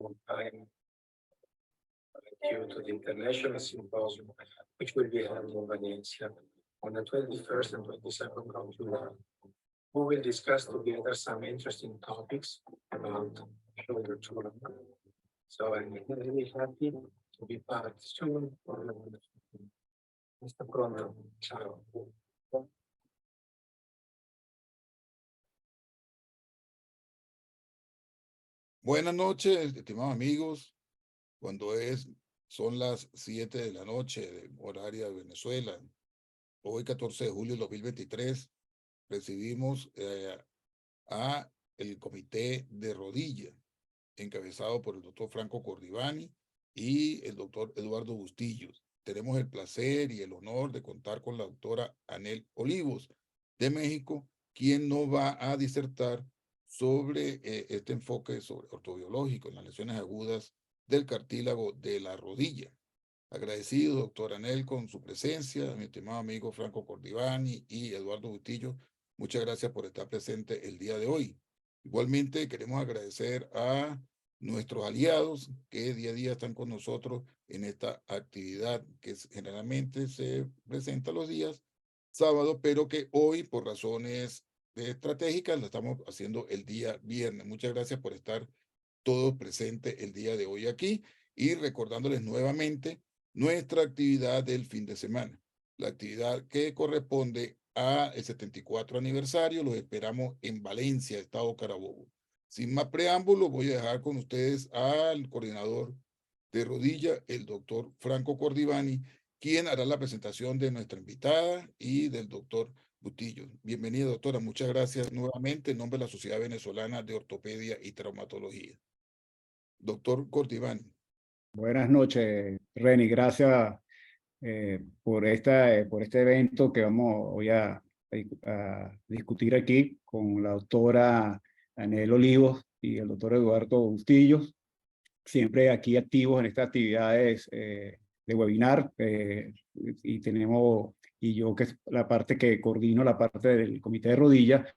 on time due to the international symposium, which will be held in Valencia on the 21st and 22nd of July. We will discuss together some interesting topics about shoulder trauma. So I'm really happy to be part soon. Hasta pronto. Ciao. Buenas noches, estimados amigos. Son las 7 de la noche, horaria de Venezuela. Hoy, 14 de julio de 2023, recibimos a el Comité de Rodilla, encabezado por el doctor Franco Cordivani y el doctor Eduardo Bustillos. Tenemos el placer y el honor de contar con la doctora Anel Olivos, de México, quien nos va a disertar sobre este enfoque sobre ortobiológico en las lesiones agudas del cartílago de la rodilla. Agradecido, doctor Anel, con su presencia, mi estimado amigo Franco Cordivani y Eduardo Bustillo. Muchas gracias por estar presente el día de hoy. Igualmente, queremos agradecer a nuestros aliados que día a día están con nosotros en esta actividad que generalmente se presenta los días sábados, pero que hoy, por razones estratégicas, lo estamos haciendo el día viernes. Muchas gracias por estar todos presentes el día de hoy aquí y recordándoles nuevamente nuestra actividad del fin de semana, la actividad que corresponde al 74 aniversario. Los esperamos en Valencia, Estado Carabobo. Sin más preámbulos, voy a dejar con ustedes al coordinador de rodilla, el doctor Franco Cordivani, quien hará la presentación de nuestra invitada y del doctor Bustillos. Bienvenida, doctora. Muchas gracias nuevamente en nombre de la Sociedad Venezolana de Ortopedia y Traumatología. Doctor Cordivani. Buenas noches, Reni. Gracias por este evento que vamos hoy a discutir aquí con la doctora Anel Olivos y el doctor Eduardo Bustillos, siempre aquí activos en estas actividades de webinar, y yo, que es la parte que coordino, la parte del comité de rodillas,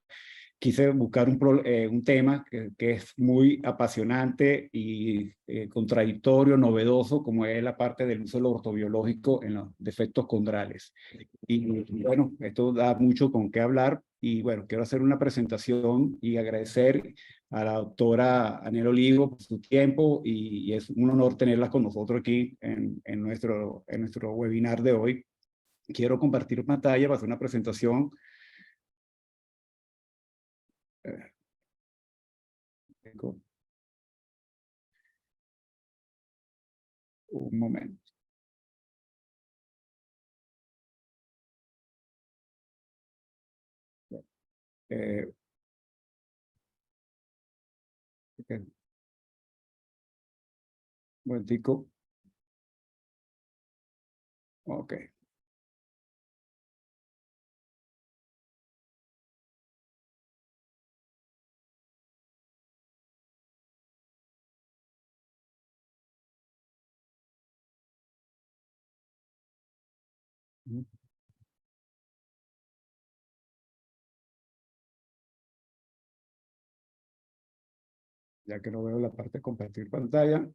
quise buscar un tema que es muy apasionante y contradictorio, novedoso, como es la parte del uso del ortobiológico en los defectos condrales. Y bueno, esto da mucho con qué hablar. Y bueno, quiero hacer una presentación y agradecer a la doctora Anel Olivo por su tiempo, y es un honor tenerla con nosotros aquí en nuestro webinar de hoy. Quiero compartir pantalla para hacer una presentación. Un momento. Okay. Un momentico. Ok. Ya que no veo la parte de compartir pantalla.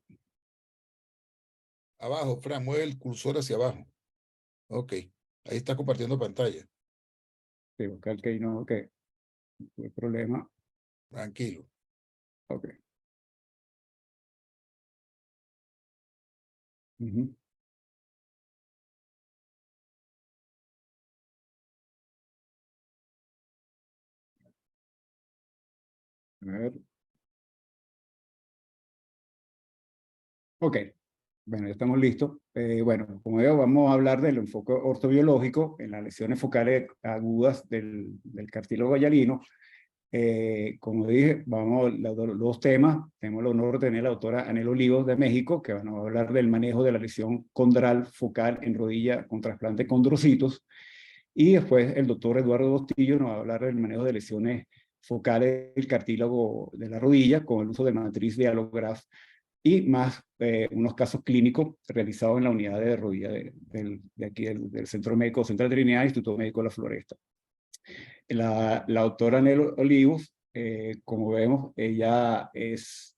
Abajo, Fran, mueve el cursor hacia abajo. Ok, ahí está compartiendo pantalla. Sí, buscar que no, ok. No hay problema. Tranquilo. Ok. A ver. Ok. Bueno, ya estamos listos. Bueno, como veo, vamos a hablar del enfoque ortobiológico en las lesiones focales agudas del cartílago hialino. Como dije, vamos a los dos temas. Tenemos el honor de tener a la doctora Anel Olivos de México, que van a hablar del manejo de la lesión condral focal en rodilla con trasplante de condrocitos. Y después el doctor Eduardo Bustillos nos va a hablar del manejo de lesiones focales del cartílago de la rodilla con el uso de matriz de allograft, y más unos casos clínicos realizados en la unidad de rodilla de aquí del Centro Médico Central de Trinidad, Instituto Médico de la Floresta. La doctora Anel Olivos, como vemos, ella es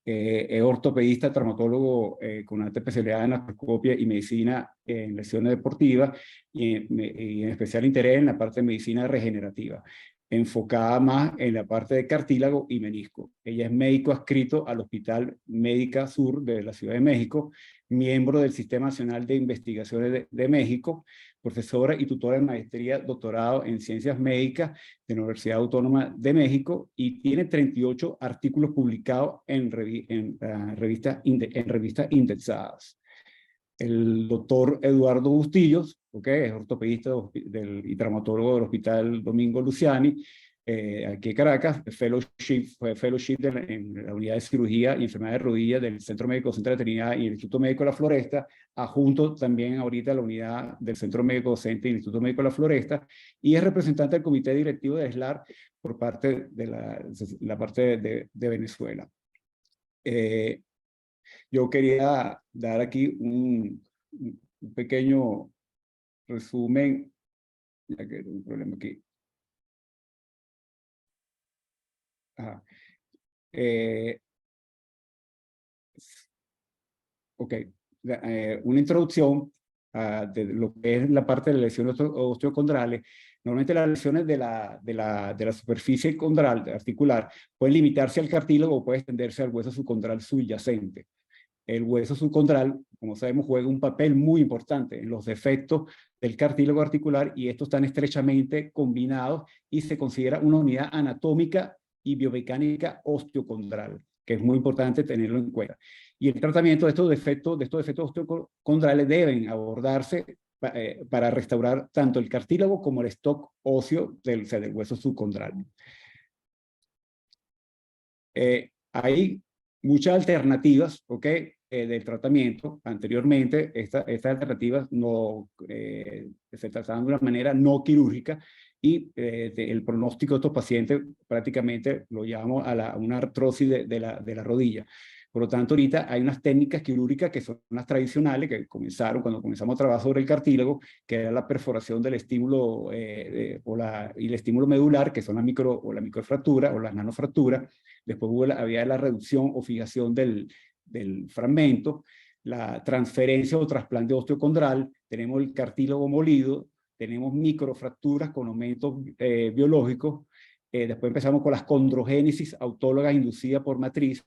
Es ortopedista, traumatólogo con alta especialidad en artroscopia y medicina en lesiones deportivas y en especial interés en la parte de medicina regenerativa, enfocada más en la parte de cartílago y menisco. Ella es médico adscrito al Hospital Médica Sur de la Ciudad de México, miembro del Sistema Nacional de Investigaciones de México, profesora y tutora de maestría, doctorado en Ciencias Médicas de la Universidad Autónoma de México y tiene 38 artículos publicados en revistas indexadas. El doctor Eduardo Bustillos, es ortopedista y traumatólogo del Hospital Domingo Luciani, aquí en Caracas, fue fellowship en la unidad de cirugía y enfermedad de rodillas del Centro Médico Centro de Trinidad y el Instituto Médico de la Floresta, adjunto también ahorita a la unidad del Centro Médico Docente y el Instituto Médico de la Floresta, y es representante del comité directivo de SLAR por parte de la parte de Venezuela. Yo quería dar aquí un pequeño resumen, ya que tengo un problema aquí. Ajá. Ok, una introducción de lo que es la parte de las lesiones osteocondrales. Normalmente las lesiones de la superficie condral, articular, pueden limitarse al cartílago o puede extenderse al hueso subcondral subyacente. El hueso subcondral, como sabemos, juega un papel muy importante en los defectos del cartílago articular y estos están estrechamente combinados y se considera una unidad anatómica y biomecánica osteocondral, que es muy importante tenerlo en cuenta. Y el tratamiento de estos defectos osteocondrales deben abordarse para restaurar tanto el cartílago como el stock óseo del hueso subcondral. Hay muchas alternativas, del tratamiento. Anteriormente, estas alternativas no, se trataban de una manera no quirúrgica y el pronóstico de estos pacientes prácticamente lo llevamos a una artrosis de la rodilla. Por lo tanto, ahorita hay unas técnicas quirúrgicas que son las tradicionales, que comenzaron cuando comenzamos a trabajar sobre el cartílago, que era la perforación del estímulo y el estímulo medular, que son la microfractura o las nanofracturas. Después había la reducción o fijación del fragmento, la transferencia o trasplante osteocondral, tenemos el cartílago molido, tenemos microfracturas con aumentos biológicos, después empezamos con las condrogénesis autólogas inducidas por matriz,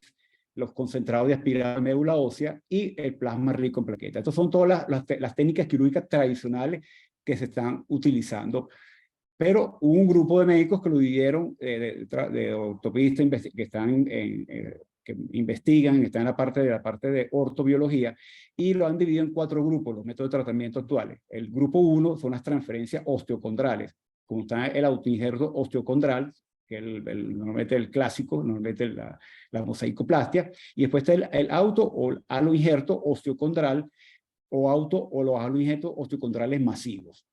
los concentrados de aspirada médula ósea y el plasma rico en plaquetas. Estas son todas las técnicas quirúrgicas tradicionales que se están utilizando. Pero hubo un grupo de médicos que lo dividieron, de ortopedistas que están que investigan, están en la parte de ortobiología, y lo han dividido en 4 grupos, los métodos de tratamiento actuales. El grupo 1 son las transferencias osteocondrales, como está el autoinjerto osteocondral, que es normalmente el clásico, normalmente la mosaicoplastia, y después está el auto o aloinjerto osteocondral, o los aloinjertos osteocondrales masivos.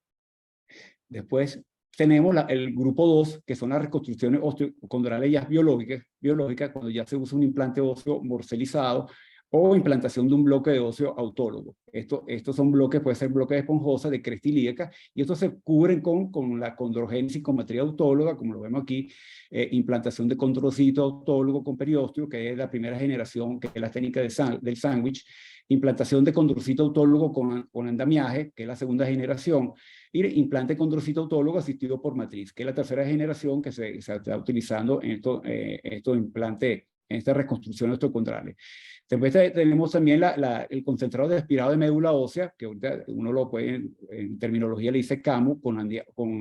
Después tenemos el grupo 2, que son las reconstrucciones osteocondrales ya biológicas, cuando ya se usa un implante óseo morcelizado o implantación de un bloque de óseo autólogo. Estos son bloques, puede ser bloques de esponjosa, de cresta ilíaca, y estos se cubren con la condrogénesis con matriz autóloga, como lo vemos aquí, implantación de condrocito autólogo con periósteo, que es la primera generación, que es la técnica del sándwich, implantación de condrocito autólogo con andamiaje, que es la segunda generación, y implante de condrocito autólogo asistido por matriz, que es la tercera generación que se está utilizando en estos implantes, en estas reconstrucciones osteocondrales. Después tenemos también el concentrado de aspirado de médula ósea, que ahorita uno lo puede, en terminología le dice CAMO, con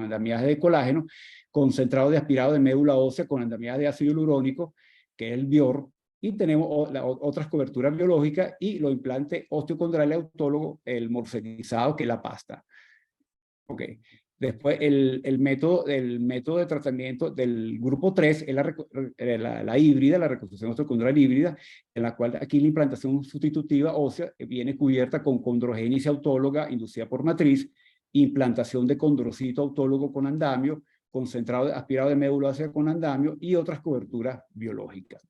andamiaje de colágeno, concentrado de aspirado de médula ósea con andamiaje de ácido hialurónico, que es el BIOR, y tenemos otras coberturas biológicas y los implantes osteocondrales autólogos, el morcelizado, que es la pasta. Ok. Después, el método de tratamiento del grupo 3 es la híbrida, la reconstrucción osteocondral híbrida, en la cual aquí la implantación sustitutiva ósea viene cubierta con condrogénesis autóloga inducida por matriz, implantación de condrocito autólogo con andamio, concentrado aspirado de médula ósea con andamio y otras coberturas biológicas.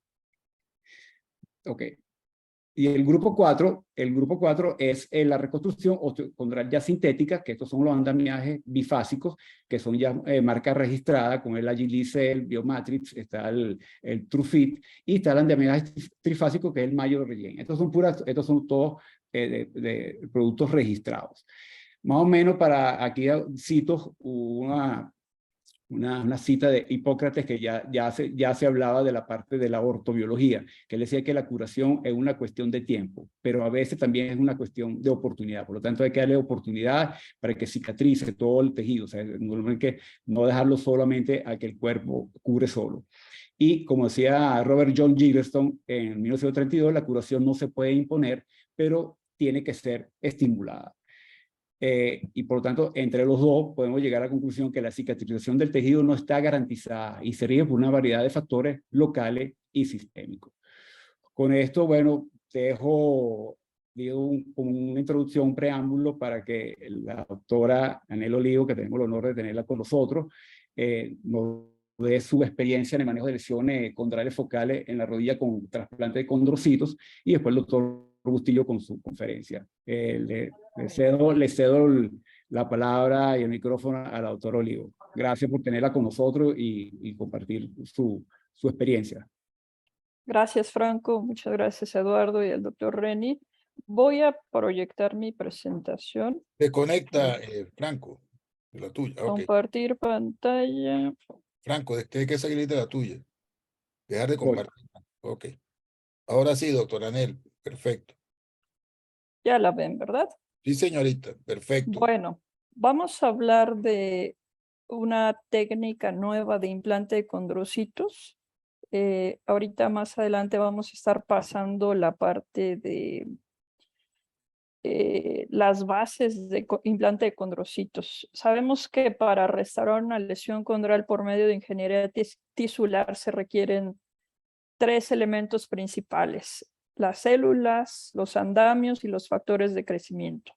Ok. Y el grupo 4 es la reconstrucción osteocondral ya sintética, que estos son los andamiajes bifásicos, que son ya marcas registradas, con el Agilicel, Biomatrix, está el TrueFit, y está el andamiaje trifásico, que es el Mayo Regen. Estos son todos de productos registrados. Más o menos para aquí cito una cita de Hipócrates que ya se hablaba de la parte de la ortobiología, que él decía que la curación es una cuestión de tiempo, pero a veces también es una cuestión de oportunidad. Por lo tanto, hay que darle oportunidad para que cicatrice todo el tejido. O sea, no hay que no dejarlo solamente a que el cuerpo cure solo. Y como decía Robert John Gireson en 1932, la curación no se puede imponer, pero tiene que ser estimulada. Y por lo tanto, entre los dos podemos llegar a la conclusión que la cicatrización del tejido no está garantizada y se rige por una variedad de factores locales y sistémicos. Con esto, bueno, dejo una introducción, un preámbulo para que la doctora Anel Olivo, que tenemos el honor de tenerla con nosotros, nos dé su experiencia en el manejo de lesiones condrales focales en la rodilla con trasplante de condrocitos, y después el doctor Bustillo con su conferencia. Le cedo la palabra y el micrófono a la doctora Olivo. Gracias por tenerla con nosotros y compartir su experiencia. Gracias, Franco. Muchas gracias, Eduardo y al doctor Reni. Voy a proyectar mi presentación. Te conecta, Franco, de la tuya. Ok. Compartir pantalla. Franco, tiene que salir de la tuya. Dejar de compartir. Ok. Ahora sí, doctor Anel. Perfecto. Ya la ven, ¿verdad? Sí, señorita. Perfecto. Bueno, vamos a hablar de una técnica nueva de implante de condrocitos. Ahorita más adelante vamos a estar pasando la parte de las bases de implante de condrocitos. Sabemos que para restaurar una lesión condral por medio de ingeniería tisular se requieren 3 elementos principales: las células, los andamios y los factores de crecimiento.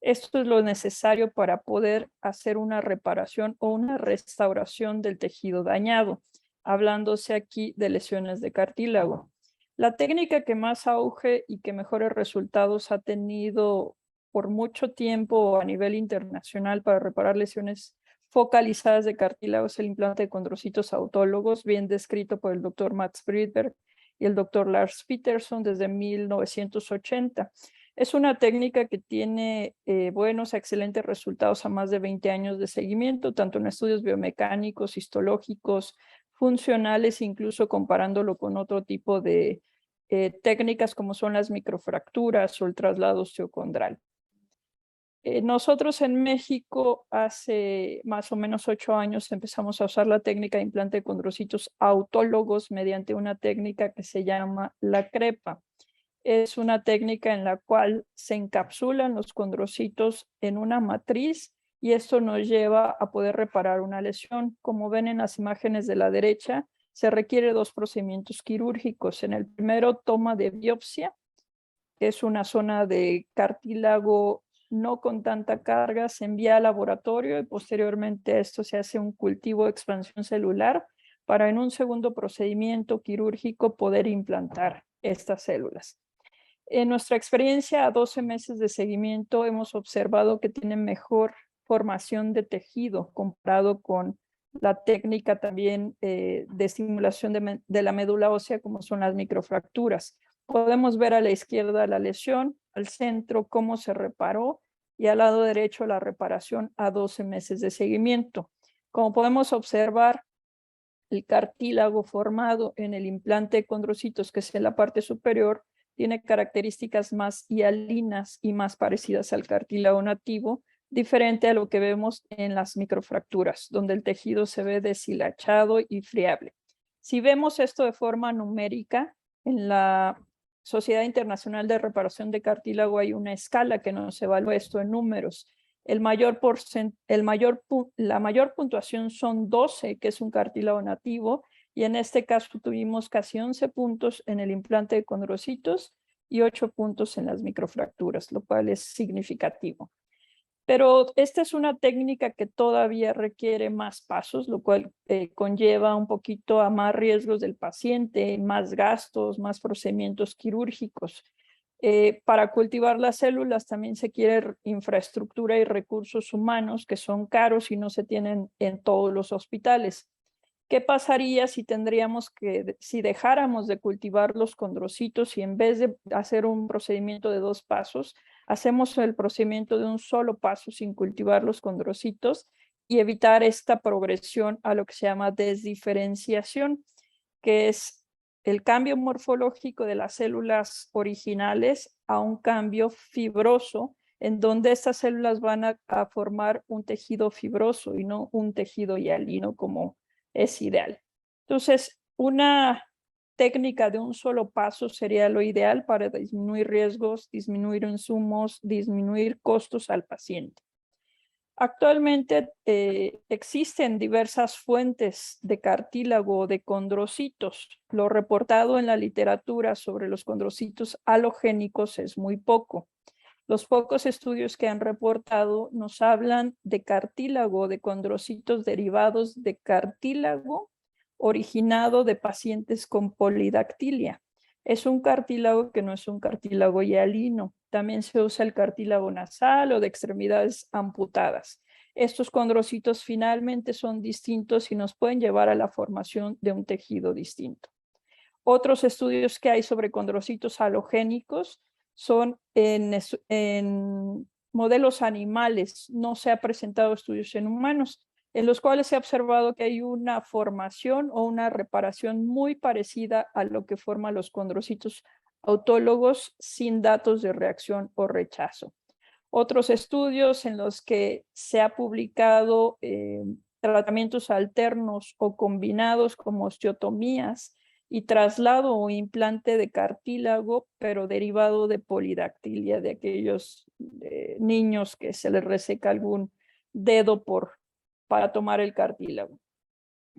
Esto es lo necesario para poder hacer una reparación o una restauración del tejido dañado, hablándose aquí de lesiones de cartílago. La técnica que más auge y que mejores resultados ha tenido por mucho tiempo a nivel internacional para reparar lesiones focalizadas de cartílago es el implante de condrocitos autólogos, bien descrito por el doctor Mats Bridberg y el doctor Lars Peterson desde 1980. Es una técnica que tiene buenos, excelentes resultados a más de 20 años de seguimiento, tanto en estudios biomecánicos, histológicos, funcionales, incluso comparándolo con otro tipo de técnicas como son las microfracturas o el traslado osteocondral. Nosotros en México hace más o menos 8 años empezamos a usar la técnica de implante de condrocitos autólogos mediante una técnica que se llama la crepa. Es una técnica en la cual se encapsulan los condrocitos en una matriz y esto nos lleva a poder reparar una lesión. Como ven en las imágenes de la derecha, se requiere 2 procedimientos quirúrgicos. En el primero, toma de biopsia, que es una zona de cartílago no con tanta carga, se envía al laboratorio y posteriormente a esto se hace un cultivo de expansión celular para en un segundo procedimiento quirúrgico poder implantar estas células. En nuestra experiencia a 12 meses de seguimiento hemos observado que tienen mejor formación de tejido comparado con la técnica también de estimulación de la médula ósea como son las microfracturas. Podemos ver a la izquierda la lesión, al centro cómo se reparó y al lado derecho la reparación a 12 meses de seguimiento. Como podemos observar, el cartílago formado en el implante de condrocitos, que es en la parte superior, tiene características más hialinas y más parecidas al cartílago nativo, diferente a lo que vemos en las microfracturas, donde el tejido se ve deshilachado y friable. Si vemos esto de forma numérica, en la Sociedad Internacional de Reparación de Cartílago hay una escala que nos evalúa esto en números. La mayor puntuación son 12, que es un cartílago nativo, y en este caso tuvimos casi 11 puntos en el implante de condrocitos y 8 puntos en las microfracturas, lo cual es significativo. Pero esta es una técnica que todavía requiere más pasos, lo cual conlleva un poquito a más riesgos del paciente, más gastos, más procedimientos quirúrgicos. Para cultivar las células también se quiere infraestructura y recursos humanos que son caros y no se tienen en todos los hospitales. ¿Qué pasaría si si dejáramos de cultivar los condrocitos y en vez de hacer un procedimiento de 2 pasos, hacemos el procedimiento de un solo paso sin cultivar los condrocitos y evitar esta progresión a lo que se llama desdiferenciación, que es el cambio morfológico de las células originales a un cambio fibroso, en donde estas células van a formar un tejido fibroso y no un tejido hialino como es ideal. Entonces, una técnica de un solo paso sería lo ideal para disminuir riesgos, disminuir insumos, disminuir costos al paciente. Actualmente existen diversas fuentes de cartílago de condrocitos. Lo reportado en la literatura sobre los condrocitos halogénicos es muy poco. Los pocos estudios que han reportado nos hablan de cartílago de condrocitos derivados de cartílago originado de pacientes con polidactilia. Es un cartílago que no es un cartílago hialino. También se usa el cartílago nasal o de extremidades amputadas. Estos condrocitos finalmente son distintos y nos pueden llevar a la formación de un tejido distinto. Otros estudios que hay sobre condrocitos halogénicos son en modelos animales. No se ha presentado estudios en humanos, en los cuales se ha observado que hay una formación o una reparación muy parecida a lo que forman los condrocitos autólogos sin datos de reacción o rechazo. Otros estudios en los que se ha publicado tratamientos alternos o combinados como osteotomías y traslado o implante de cartílago, pero derivado de polidactilia, de aquellos niños que se les reseca algún dedo para tomar el cartílago.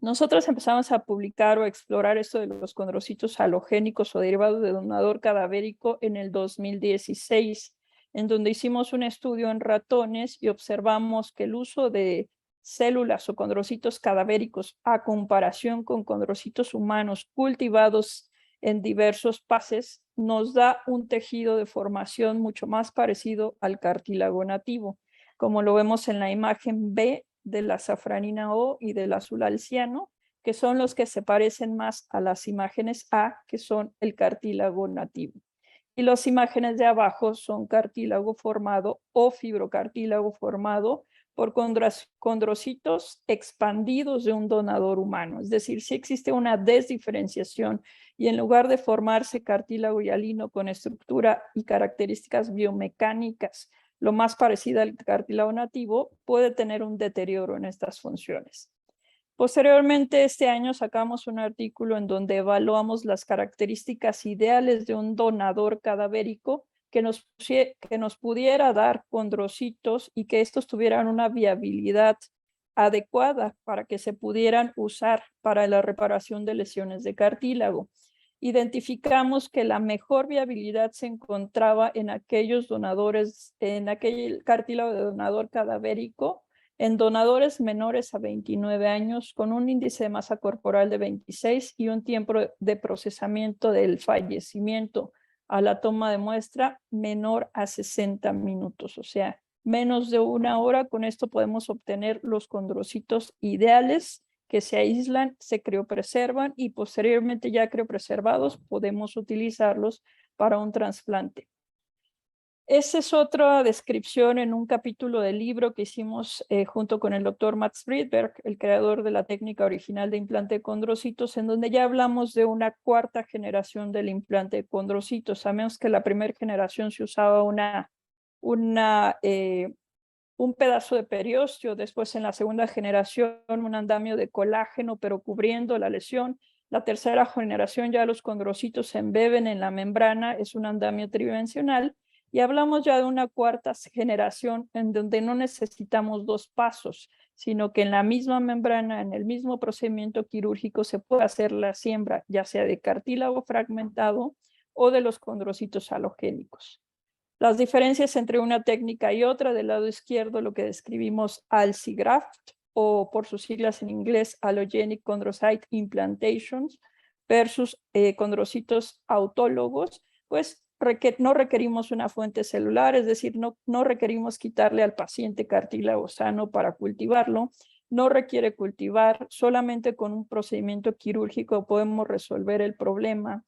Nosotros empezamos a publicar o a explorar esto de los condrocitos halogénicos o derivados de donador cadavérico en el 2016, en donde hicimos un estudio en ratones y observamos que el uso de células o condrocitos cadavéricos a comparación con condrocitos humanos cultivados en diversos pases nos da un tejido de formación mucho más parecido al cartílago nativo, como lo vemos en la imagen B de la safranina O y del azul alciano, que son los que se parecen más a las imágenes A, que son el cartílago nativo. Y las imágenes de abajo son cartílago formado o fibrocartílago formado por condrocitos expandidos de un donador humano. Es decir, si existe una desdiferenciación y en lugar de formarse cartílago hialino con estructura y características biomecánicas lo más parecida al cartílago nativo, puede tener un deterioro en estas funciones. Posteriormente, este año sacamos un artículo en donde evaluamos las características ideales de un donador cadavérico que nos pudiera dar condrocitos y que estos tuvieran una viabilidad adecuada para que se pudieran usar para la reparación de lesiones de cartílago. Identificamos que la mejor viabilidad se encontraba en aquellos donadores, en aquel cartílago de donador cadavérico, en donadores menores a 29 años, con un índice de masa corporal de 26 y un tiempo de procesamiento del fallecimiento a la toma de muestra menor a 60 minutos, o sea, menos de 1 hora. Con esto podemos obtener los condrocitos ideales que se aíslan, se criopreservan y posteriormente ya criopreservados podemos utilizarlos para un trasplante. Esa es otra descripción en un capítulo del libro que hicimos junto con el doctor Mats Friedberg, el creador de la técnica original de implante de condrocitos, en donde ya hablamos de una 4ª generación del implante de condrocitos. Sabemos que la primera generación se usaba un pedazo de periósteo, después en la 2ª generación un andamio de colágeno, pero cubriendo la lesión. La 3ª generación ya los condrocitos se embeben en la membrana, es un andamio tridimensional. Y hablamos ya de una 4ª generación en donde no necesitamos 2 pasos, sino que en la misma membrana, en el mismo procedimiento quirúrgico, se puede hacer la siembra, ya sea de cartílago fragmentado o de los condrocitos halogénicos. Las diferencias entre una técnica y otra: del lado izquierdo lo que describimos Allograft, o por sus siglas en inglés Allogenic Chondrocyte Implantations, versus condrocitos autólogos, pues no requerimos una fuente celular, es decir, no requerimos quitarle al paciente cartílago sano para cultivarlo. No requiere cultivar, solamente con un procedimiento quirúrgico podemos resolver el problema.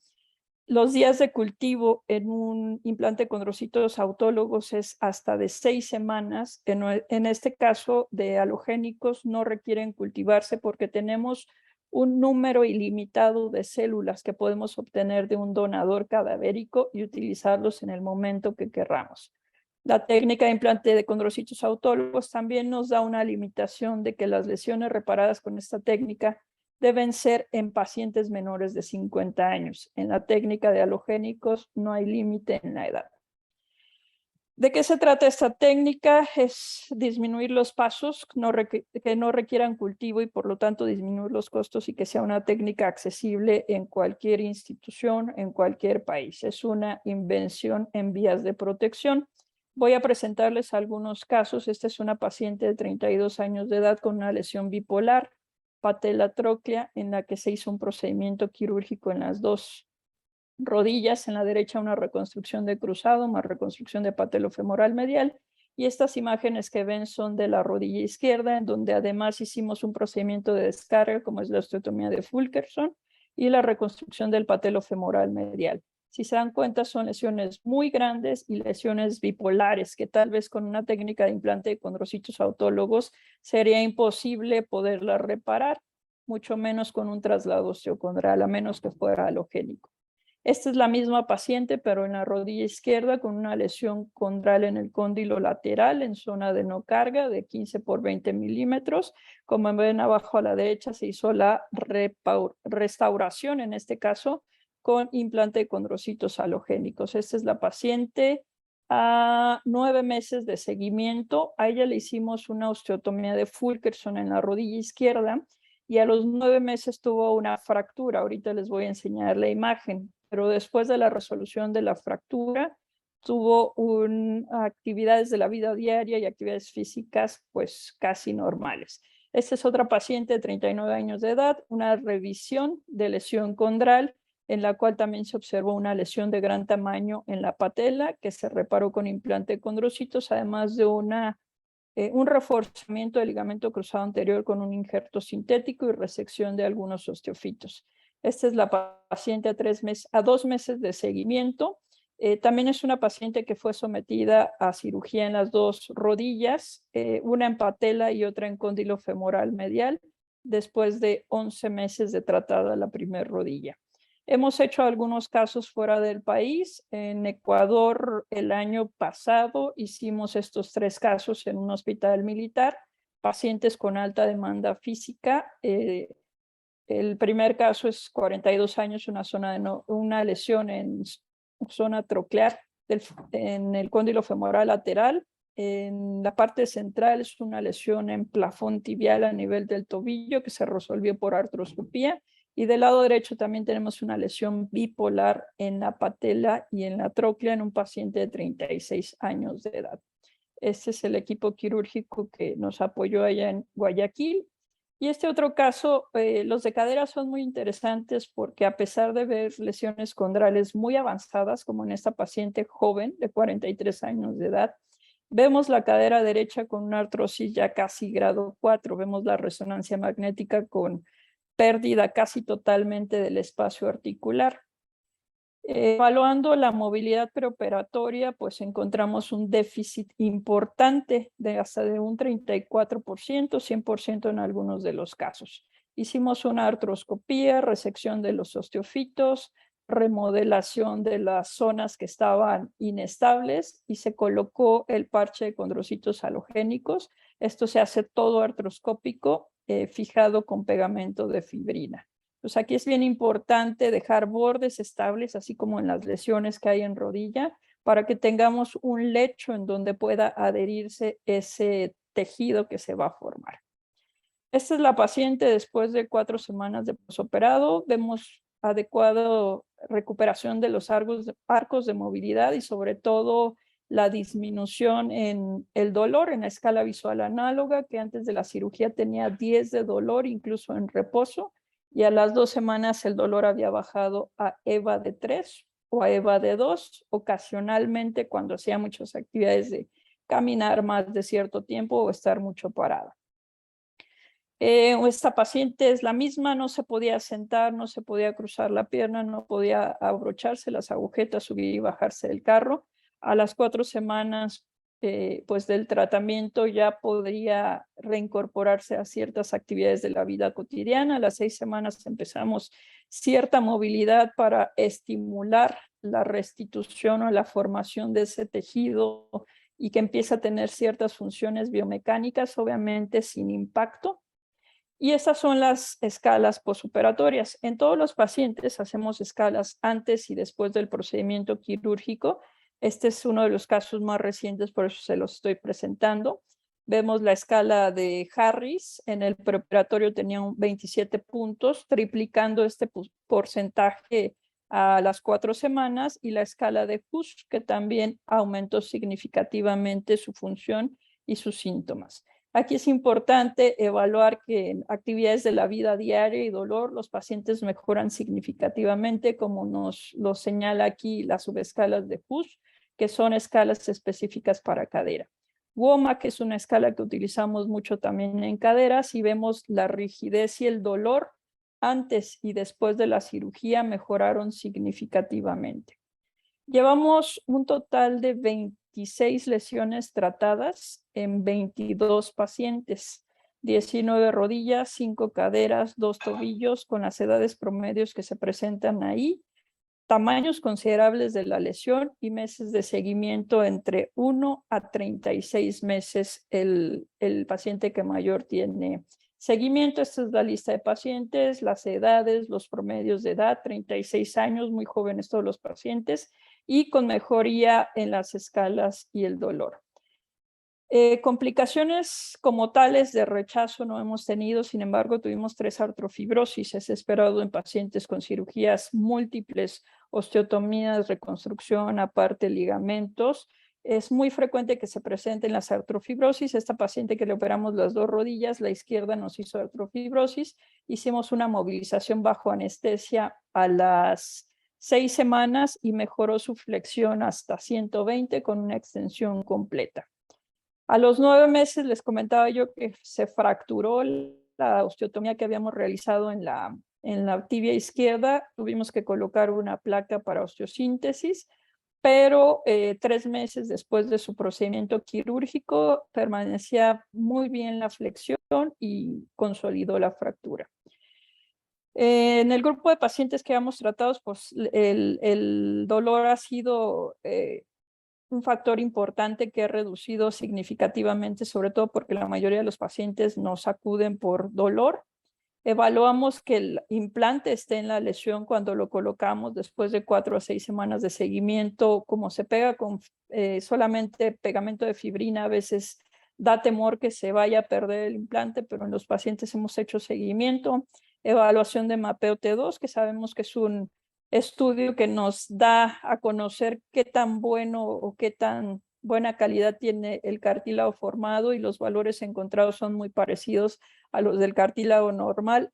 Los días de cultivo en un implante con condrocitos autólogos es hasta de 6 semanas. En este caso de halogénicos no requieren cultivarse porque tenemos un número ilimitado de células que podemos obtener de un donador cadavérico y utilizarlos en el momento que querramos. La técnica de implante de condrocitos autólogos también nos da una limitación de que las lesiones reparadas con esta técnica deben ser en pacientes menores de 50 años. En la técnica de halogénicos no hay límite en la edad. ¿De qué se trata esta técnica? Es disminuir los pasos que no requieran cultivo y por lo tanto disminuir los costos y que sea una técnica accesible en cualquier institución, en cualquier país. Es una invención en vías de protección. Voy a presentarles algunos casos. Esta es una paciente de 32 años de edad con una lesión bipolar, patela tróclea, en la que se hizo un procedimiento quirúrgico en las dos rodillas, en la derecha una reconstrucción de cruzado más reconstrucción de patelofemoral medial, y estas imágenes que ven son de la rodilla izquierda, en donde además hicimos un procedimiento de descarga como es la osteotomía de Fulkerson y la reconstrucción del patelofemoral medial. Si se dan cuenta, son lesiones muy grandes y lesiones bipolares que tal vez con una técnica de implante de condrocitos autólogos sería imposible poderlas reparar, mucho menos con un traslado osteocondral, a menos que fuera halogénico. Esta es la misma paciente, pero en la rodilla izquierda con una lesión condral en el cóndilo lateral en zona de no carga de 15 por 20 milímetros. Como ven abajo a la derecha se hizo la restauración, en este caso, con implante de condrocitos halogénicos. Esta es la paciente a 9 meses de seguimiento. A ella le hicimos una osteotomía de Fulkerson en la rodilla izquierda y a los 9 meses tuvo una fractura. Ahorita les voy a enseñar la imagen, pero después de la resolución de la fractura tuvo actividades de la vida diaria y actividades físicas pues casi normales. Esta es otra paciente de 39 años de edad, una revisión de lesión condral en la cual también se observó una lesión de gran tamaño en la patela que se reparó con implante de condrocitos, además de un reforzamiento del ligamento cruzado anterior con un injerto sintético y resección de algunos osteofitos. Esta es la paciente a 2 meses de seguimiento. También es una paciente que fue sometida a cirugía en las dos rodillas, una en patela y otra en cóndilo femoral medial, después de 11 meses de tratada la primera rodilla. Hemos hecho algunos casos fuera del país. En Ecuador el año pasado hicimos estos 3 casos en un hospital militar, pacientes con alta demanda física. El primer caso es 42 años, una lesión en zona troclear en el cóndilo femoral lateral. En la parte central es una lesión en plafón tibial a nivel del tobillo que se resolvió por artroscopía. Y del lado derecho también tenemos una lesión bipolar en la patela y en la tróclea en un paciente de 36 años de edad. Este es el equipo quirúrgico que nos apoyó allá en Guayaquil. Y este otro caso, los de cadera son muy interesantes porque a pesar de ver lesiones condrales muy avanzadas, como en esta paciente joven de 43 años de edad, vemos la cadera derecha con una artrosis ya casi grado 4, vemos la resonancia magnética con pérdida casi totalmente del espacio articular. Evaluando la movilidad preoperatoria, pues encontramos un déficit importante de hasta de un 34%, 100% en algunos de los casos. Hicimos una artroscopía, resección de los osteofitos, remodelación de las zonas que estaban inestables y se colocó el parche de condrocitos halogénicos. Esto se hace todo artroscópico, fijado con pegamento de fibrina. Pues aquí es bien importante dejar bordes estables, así como en las lesiones que hay en rodilla, para que tengamos un lecho en donde pueda adherirse ese tejido que se va a formar. Esta es la paciente después de 4 semanas de posoperado. Vemos adecuada recuperación de los arcos de movilidad y sobre todo la disminución en el dolor en la escala visual análoga, que antes de la cirugía tenía 10 de dolor, incluso en reposo, y a las 2 semanas el dolor había bajado a EVA de 3, o a EVA de 2, ocasionalmente cuando hacía muchas actividades de caminar más de cierto tiempo o estar mucho parada. Esta paciente es la misma, no se podía sentar, no se podía cruzar la pierna, no podía abrocharse las agujetas, subir y bajarse del carro. A las 4 semanas pues del tratamiento ya podría reincorporarse a ciertas actividades de la vida cotidiana. A las 6 semanas empezamos cierta movilidad para estimular la restitución o la formación de ese tejido y que empiece a tener ciertas funciones biomecánicas, obviamente sin impacto. Y estas son las escalas posoperatorias. En todos los pacientes hacemos escalas antes y después del procedimiento quirúrgico. Este es uno de los casos más recientes, por eso se los estoy presentando. Vemos la escala de Harris. En el preoperatorio tenía 27 puntos, triplicando este porcentaje a las 4 semanas, y la escala de Husch, que también aumentó significativamente su función y sus síntomas. Aquí es importante evaluar que en actividades de la vida diaria y dolor, los pacientes mejoran significativamente, como nos lo señala aquí las subescalas de Husch, que son escalas específicas para cadera. WOMAC, que es una escala que utilizamos mucho también en caderas, y vemos la rigidez y el dolor antes y después de la cirugía mejoraron significativamente. Llevamos un total de 26 lesiones tratadas en 22 pacientes, 19 rodillas, 5 caderas, 2 tobillos, con las edades promedios que se presentan ahí, tamaños considerables de la lesión y meses de seguimiento entre 1 a 36 meses el paciente que mayor tiene seguimiento. Esta es la lista de pacientes, las edades, los promedios de edad, 36 años, muy jóvenes todos los pacientes, y con mejoría en las escalas y el dolor. Complicaciones como tales de rechazo no hemos tenido, sin embargo tuvimos 3 artrofibrosis, es esperado en pacientes con cirugías múltiples, osteotomías, reconstrucción, aparte ligamentos. Es muy frecuente que se presenten las artrofibrosis. Esta paciente que le operamos las 2 rodillas, la izquierda nos hizo artrofibrosis, hicimos una movilización bajo anestesia a las 6 semanas y mejoró su flexión hasta 120 con una extensión completa. A los 9 meses les comentaba yo que se fracturó la osteotomía que habíamos realizado en la tibia izquierda. Tuvimos que colocar una placa para osteosíntesis, pero 3 meses después de su procedimiento quirúrgico permanecía muy bien la flexión y consolidó la fractura. En el grupo de pacientes que hemos tratado, pues el dolor ha sido un factor importante que ha reducido significativamente, sobre todo porque la mayoría de los pacientes nos acuden por dolor. Evaluamos que el implante esté en la lesión cuando lo colocamos después de 4 a 6 semanas de seguimiento. Como se pega con solamente pegamento de fibrina, a veces da temor que se vaya a perder el implante, pero en los pacientes hemos hecho seguimiento. Evaluación de mapeo T2, que sabemos que es un estudio que nos da a conocer qué tan bueno o qué tan buena calidad tiene el cartílago formado, y los valores encontrados son muy parecidos a los del cartílago normal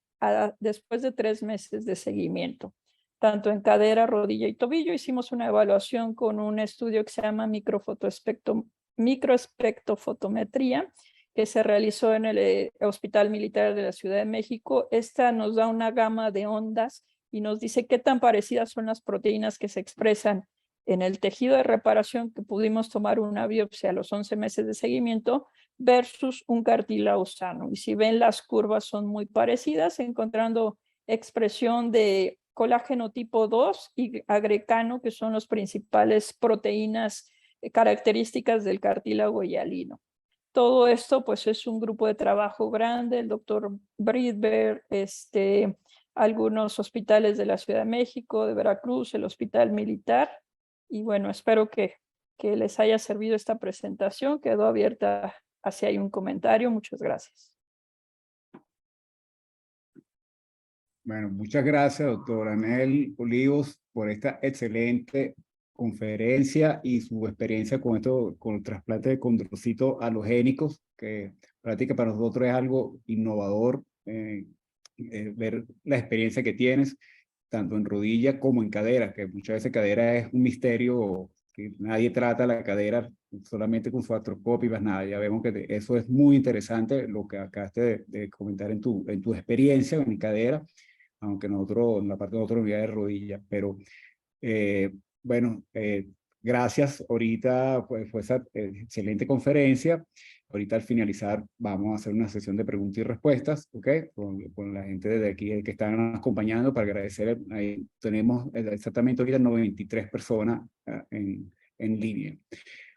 después de 3 meses de seguimiento. Tanto en cadera, rodilla y tobillo hicimos una evaluación con un estudio que se llama microespectrofotometría, que se realizó en el Hospital Militar de la Ciudad de México. Esta nos da una gama de ondas y nos dice qué tan parecidas son las proteínas que se expresan en el tejido de reparación, que pudimos tomar una biopsia a los 11 meses de seguimiento, versus un cartílago sano. Y si ven, las curvas son muy parecidas, encontrando expresión de colágeno tipo 2 y agrecano, que son las principales proteínas características del cartílago hialino. Todo esto pues es un grupo de trabajo grande, el doctor Bridberg, algunos hospitales de la Ciudad de México, de Veracruz, el Hospital Militar. Y bueno, espero que les haya servido esta presentación. Quedó abierta hacia ahí un comentario. Muchas gracias. Bueno, muchas gracias, doctor Anel Olivos, por esta excelente conferencia y su experiencia con con el trasplante de condrocitos halogénicos, que prácticamente para nosotros es algo innovador, ver la experiencia que tienes. tanto en rodilla como en cadera, que muchas veces cadera es un misterio, que nadie trata la cadera solamente con su artroscopio y más nada. Ya vemos que eso es muy interesante, lo que acabaste de comentar en tu experiencia en cadera, aunque nosotros, en la parte de otra unidad de rodilla, pero bueno, gracias. Ahorita pues, fue esa excelente conferencia. Ahorita al finalizar vamos a hacer una sesión de preguntas y respuestas, ¿ok? Con la gente de aquí que están acompañando para agradecer. Ahí tenemos exactamente ahorita 93 personas en línea.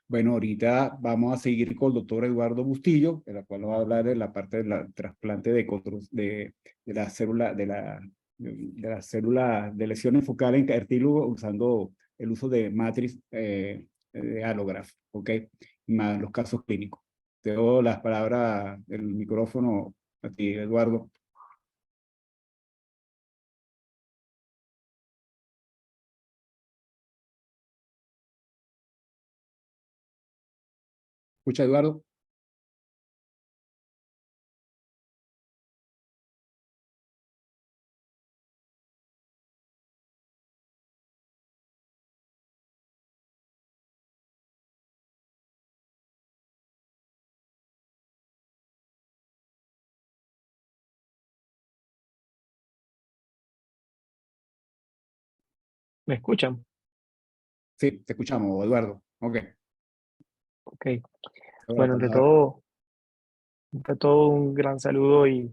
Bueno, ahorita vamos a seguir con el doctor Eduardo Bustillo, de la cual nos va a hablar de la parte del trasplante de la célula, de la célula de lesiones focales en cartílago usando el uso de matriz de allograft, ¿ok? Más los casos clínicos. Te doy las palabras, el micrófono a ti, Eduardo. ¿Escucha, Eduardo? ¿Me escuchan? Sí, te escuchamos, Eduardo. Ok. Ok. Toda la Bueno, palabra. ante todo un gran saludo y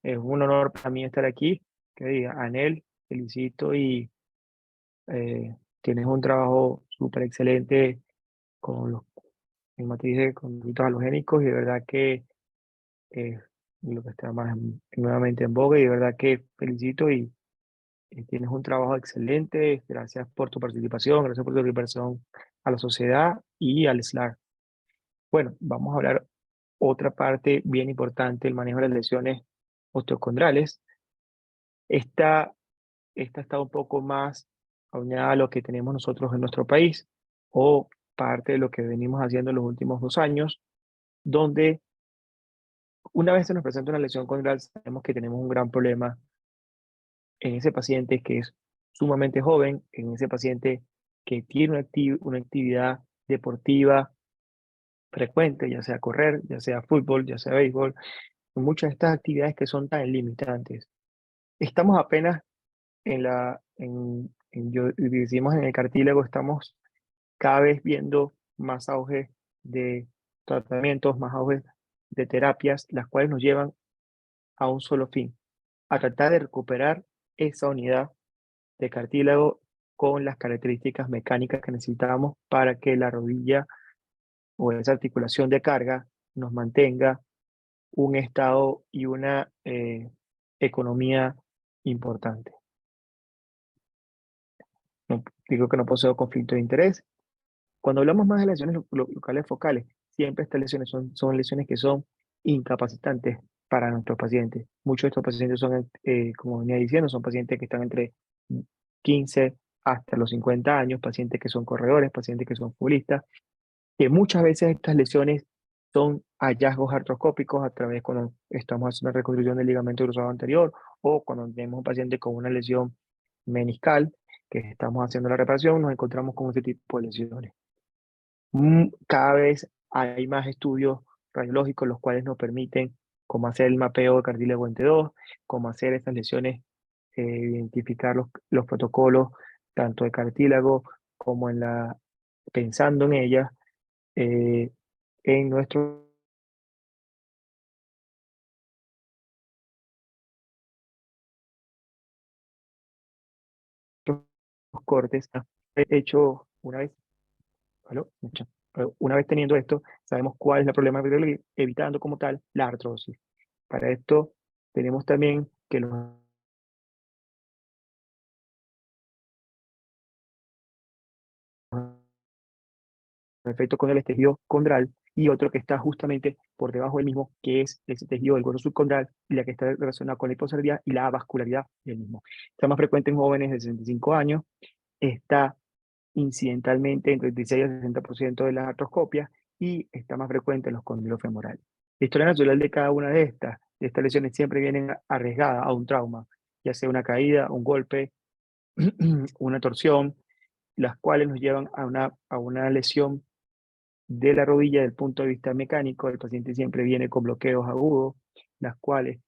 es un honor para mí estar aquí. Que diga, Anel, felicito y tienes un trabajo súper excelente con los en matriz de conductos halogénicos y de verdad que es lo que está más nuevamente en boga y de verdad que felicito y tienes un trabajo excelente. Gracias por tu participación, gracias por tu participación a la sociedad y al SLAR. Bueno, vamos a hablar otra parte bien importante, el manejo de las lesiones osteocondrales. Esta, esta está un poco más aunada a lo que tenemos nosotros en nuestro país o parte de lo que venimos haciendo en los últimos 2 años, donde una vez se nos presenta una lesión condral, sabemos que tenemos un gran problema en ese paciente que es sumamente joven, en ese paciente que tiene una actividad deportiva frecuente, ya sea correr, ya sea fútbol, ya sea béisbol, muchas de estas actividades que son tan limitantes. Estamos apenas decimos en el cartílago, estamos cada vez viendo más auge de tratamientos, más auge de terapias, las cuales nos llevan a un solo fin, a tratar de recuperar esa unidad de cartílago con las características mecánicas que necesitamos para que la rodilla o esa articulación de carga nos mantenga un estado y una economía importante. No, digo que no poseo conflicto de interés. Cuando hablamos más de lesiones locales focales, siempre estas lesiones son lesiones que son incapacitantes para nuestros pacientes. Muchos de estos pacientes son, como venía diciendo, son pacientes que están entre 15 hasta los 50 años, pacientes que son corredores, pacientes que son futbolistas, que muchas veces estas lesiones son hallazgos artroscópicos a través cuando estamos haciendo una reconstrucción del ligamento cruzado anterior o cuando tenemos un paciente con una lesión meniscal que estamos haciendo la reparación, nos encontramos con este tipo de lesiones. Cada vez hay más estudios radiológicos los cuales nos permiten cómo hacer el mapeo de cartílago en T2, cómo hacer estas lesiones, identificar los protocolos tanto de cartílago como pensando en ellas en nuestros cortes. He hecho una vez, ¿aló? Una vez teniendo esto, sabemos cuál es el problema, evitando como tal la artrosis. Para esto tenemos también que los efectos con el tejido condral y otro que está justamente por debajo del mismo, que es ese tejido del hueso subcondral y la que está relacionada con la hipocervidad y la vascularidad del mismo. Está más frecuente en jóvenes de 65 años, está incidentalmente entre 36 y 60% de las artroscopias y está más frecuente en los cóndilos femorales. La historia natural de cada una de estas lesiones siempre vienen arriesgadas a un trauma, ya sea una caída, un golpe, una torsión, las cuales nos llevan a una lesión de la rodilla desde el punto de vista mecánico. El paciente siempre viene con bloqueos agudos, las cuales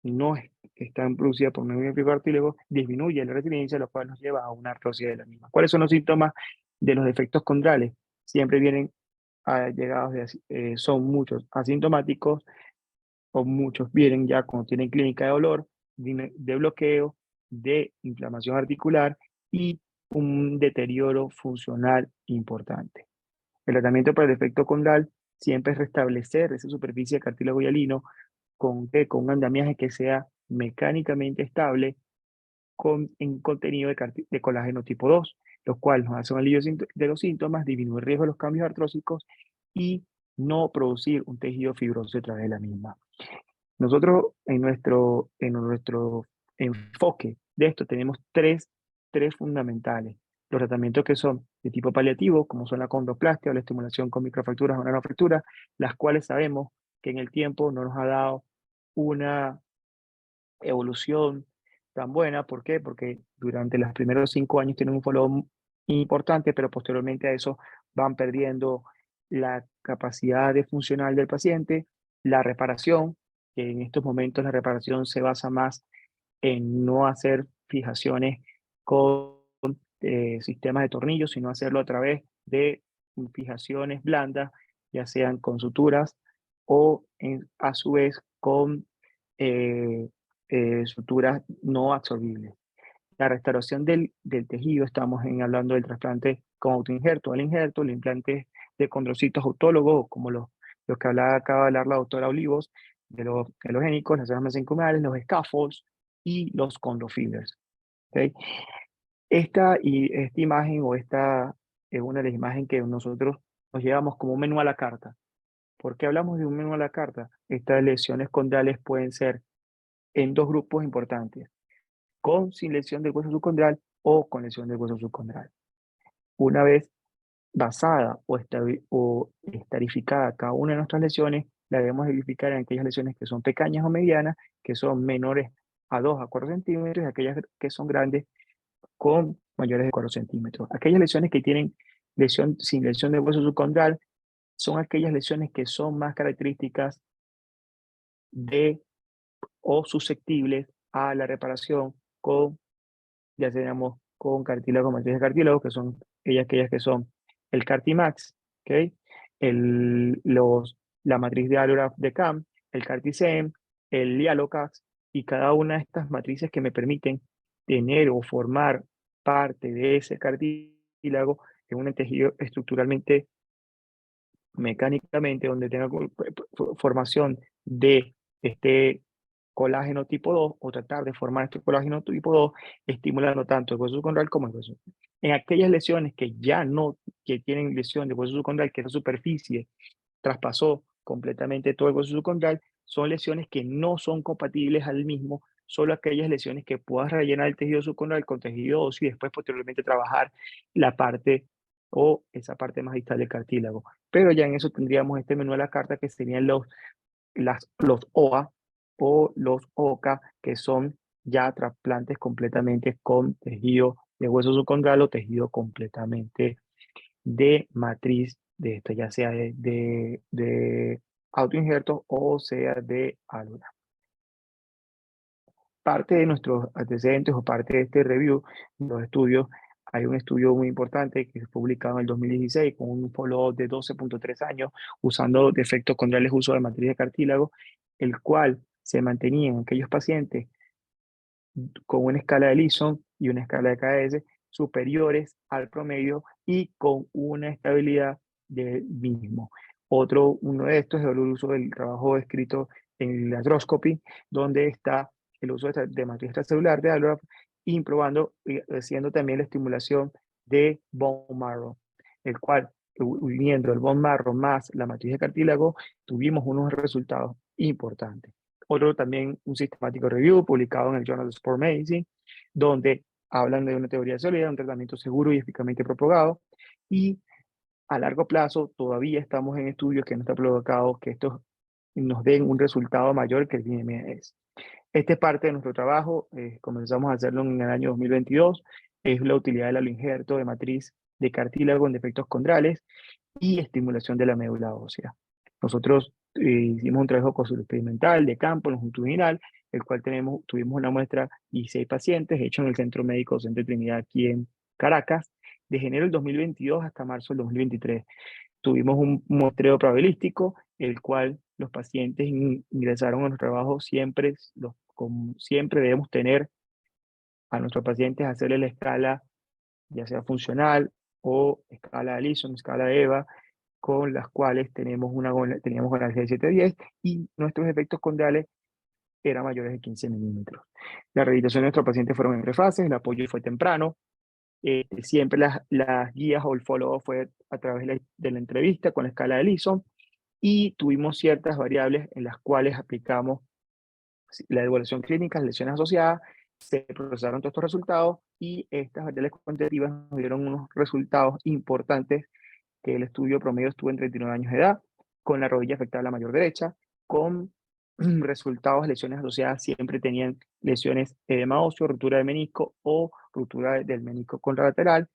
no están producidas por un miocartílago, disminuye la resiliencia, lo cual nos lleva a una artrosis de la misma. ¿Cuáles son los síntomas de los defectos condrales? Siempre vienen llegados son muchos asintomáticos, o muchos vienen ya cuando tienen clínica de dolor, de bloqueo, de inflamación articular y un deterioro funcional importante. El tratamiento para el defecto condral siempre es restablecer esa superficie de cartílago hialino con un andamiaje que sea mecánicamente estable en contenido de colágeno tipo 2, lo cual nos hace un alivio de los síntomas, disminuir el riesgo de los cambios artrósicos y no producir un tejido fibroso a través de la misma. Nosotros en nuestro enfoque de esto tenemos tres fundamentales. Los tratamientos que son de tipo paliativo, como son la condroplastia o la estimulación con microfracturas o nanofracturas, las cuales sabemos que en el tiempo no nos ha dado una evolución tan buena. ¿Por qué? Porque durante los primeros 5 años tienen un follow importante, pero posteriormente a eso van perdiendo la capacidad de funcional del paciente, la reparación, que en estos momentos la reparación se basa más en no hacer fijaciones con sistemas de tornillos, sino hacerlo a través de fijaciones blandas, ya sean con suturas o a su vez con suturas no absorbibles. La restauración del tejido, estamos hablando del trasplante con autoinjerto, el injerto, el implante de condrocitos autólogos, como los que acaba de hablar la doctora Olivos, de los helogénicos, las células mesenchymales, los scaffolds y los condrofillers. ¿Okay? Esta imagen esta es una de las imágenes que nosotros nos llevamos como un menú a la carta. ¿Por qué hablamos de un menú a la carta? Estas lesiones condrales pueden ser en dos grupos importantes, sin lesión del hueso subcondral o con lesión del hueso subcondral. Una vez basada o estarificada cada una de nuestras lesiones, la debemos identificar en aquellas lesiones que son pequeñas o medianas, que son menores a 2 a 4 centímetros, y aquellas que son grandes con mayores de 4 centímetros. Aquellas lesiones que tienen sin lesión del hueso subcondral son aquellas lesiones que son más características o susceptibles a la reparación ya tenemos con cartílago, matriz de cartílago, que son aquellas que son el Cartimax, ¿okay? La matriz de Allograft de CAM, el Carticem, el Lialocax, y cada una de estas matrices que me permiten tener o formar parte de ese cartílago en un tejido estructuralmente, mecánicamente, donde tenga formación de este colágeno tipo 2 o tratar de formar este colágeno tipo 2, estimulando tanto el hueso subcondral como el hueso. En aquellas lesiones que que tienen lesión de hueso subcondral, que esa superficie traspasó completamente todo el hueso subcondral, son lesiones que no son compatibles al mismo, solo aquellas lesiones que puedas rellenar el tejido subcondral con tejido óseo y después posteriormente trabajar la parte o esa parte más distal del cartílago. Pero ya en eso tendríamos este menú de la carta, que serían los OA o los OCA, que son ya trasplantes completamente con tejido de hueso subcondral o tejido completamente de matriz de esto, ya sea de autoinjerto o sea de aluna. Parte de nuestros antecedentes o parte de este review, los estudios, hay un estudio muy importante que fue publicado en el 2016 con un follow-up de 12.3 años usando defectos condrales uso de matriz de cartílago, el cual se mantenía en aquellos pacientes con una escala de Leeson y una escala de KS superiores al promedio y con una estabilidad del mismo. Uno de estos es el uso del trabajo escrito en la arthroscopy, donde está el uso de matriz extracelular de Allograft y probando y haciendo también la estimulación de bone marrow, el cual, uniendo el bone marrow más la matriz de cartílago, tuvimos unos resultados importantes. Otro también, un sistemático review publicado en el Journal of Sport Medicine, donde hablan de una teoría sólida, un tratamiento seguro y eficazmente propagado, y a largo plazo todavía estamos en estudios que no está provocado que estos nos den un resultado mayor que el BMS. Esta es parte de nuestro trabajo, comenzamos a hacerlo en el año 2022, es la utilidad del aloinjerto de matriz de cartílago en defectos condrales y estimulación de la médula ósea. Nosotros hicimos un trabajo experimental de campo longitudinal, el cual tuvimos una muestra de 16 pacientes hecho en el Centro Médico Docente Trinidad aquí en Caracas, de enero del 2022 hasta marzo del 2023. Tuvimos un muestreo probabilístico, el cual los pacientes ingresaron a nuestro trabajo siempre, siempre debemos tener a nuestros pacientes hacerle la escala, ya sea funcional o escala de Allison, escala de EVA, con las cuales teníamos ganancia de 7-10 y nuestros efectos condrales eran mayores de 15 milímetros. La rehabilitación de nuestros pacientes fueron en 3 fases, el apoyo fue temprano, siempre las guías o el follow-up fue a través de la entrevista con la escala de Allison y tuvimos ciertas variables en las cuales aplicamos la evaluación clínica, las lesiones asociadas, se procesaron todos estos resultados y estas variables cuantitativas nos dieron unos resultados importantes que el estudio promedio estuvo en 39 años de edad, con la rodilla afectada a la mayor derecha, con resultados, lesiones asociadas, siempre tenían lesiones edema óseo, ruptura de menisco o ruptura del menisco contralateral.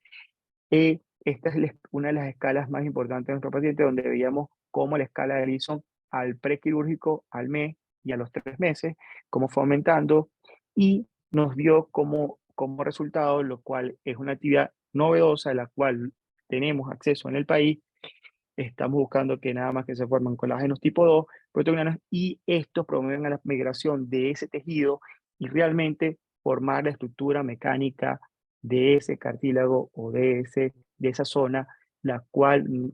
Esta es una de las escalas más importantes de nuestro paciente, donde veíamos cómo la escala de Allison al prequirúrgico, al mes y a los 3 meses, cómo fue aumentando y nos dio como resultado, lo cual es una actividad novedosa de la cual tenemos acceso en el país. Estamos buscando que nada más que se forman colágenos tipo 2, proteínas, y estos promueven a la migración de ese tejido y realmente formar la estructura mecánica de ese cartílago o de esa zona, la cual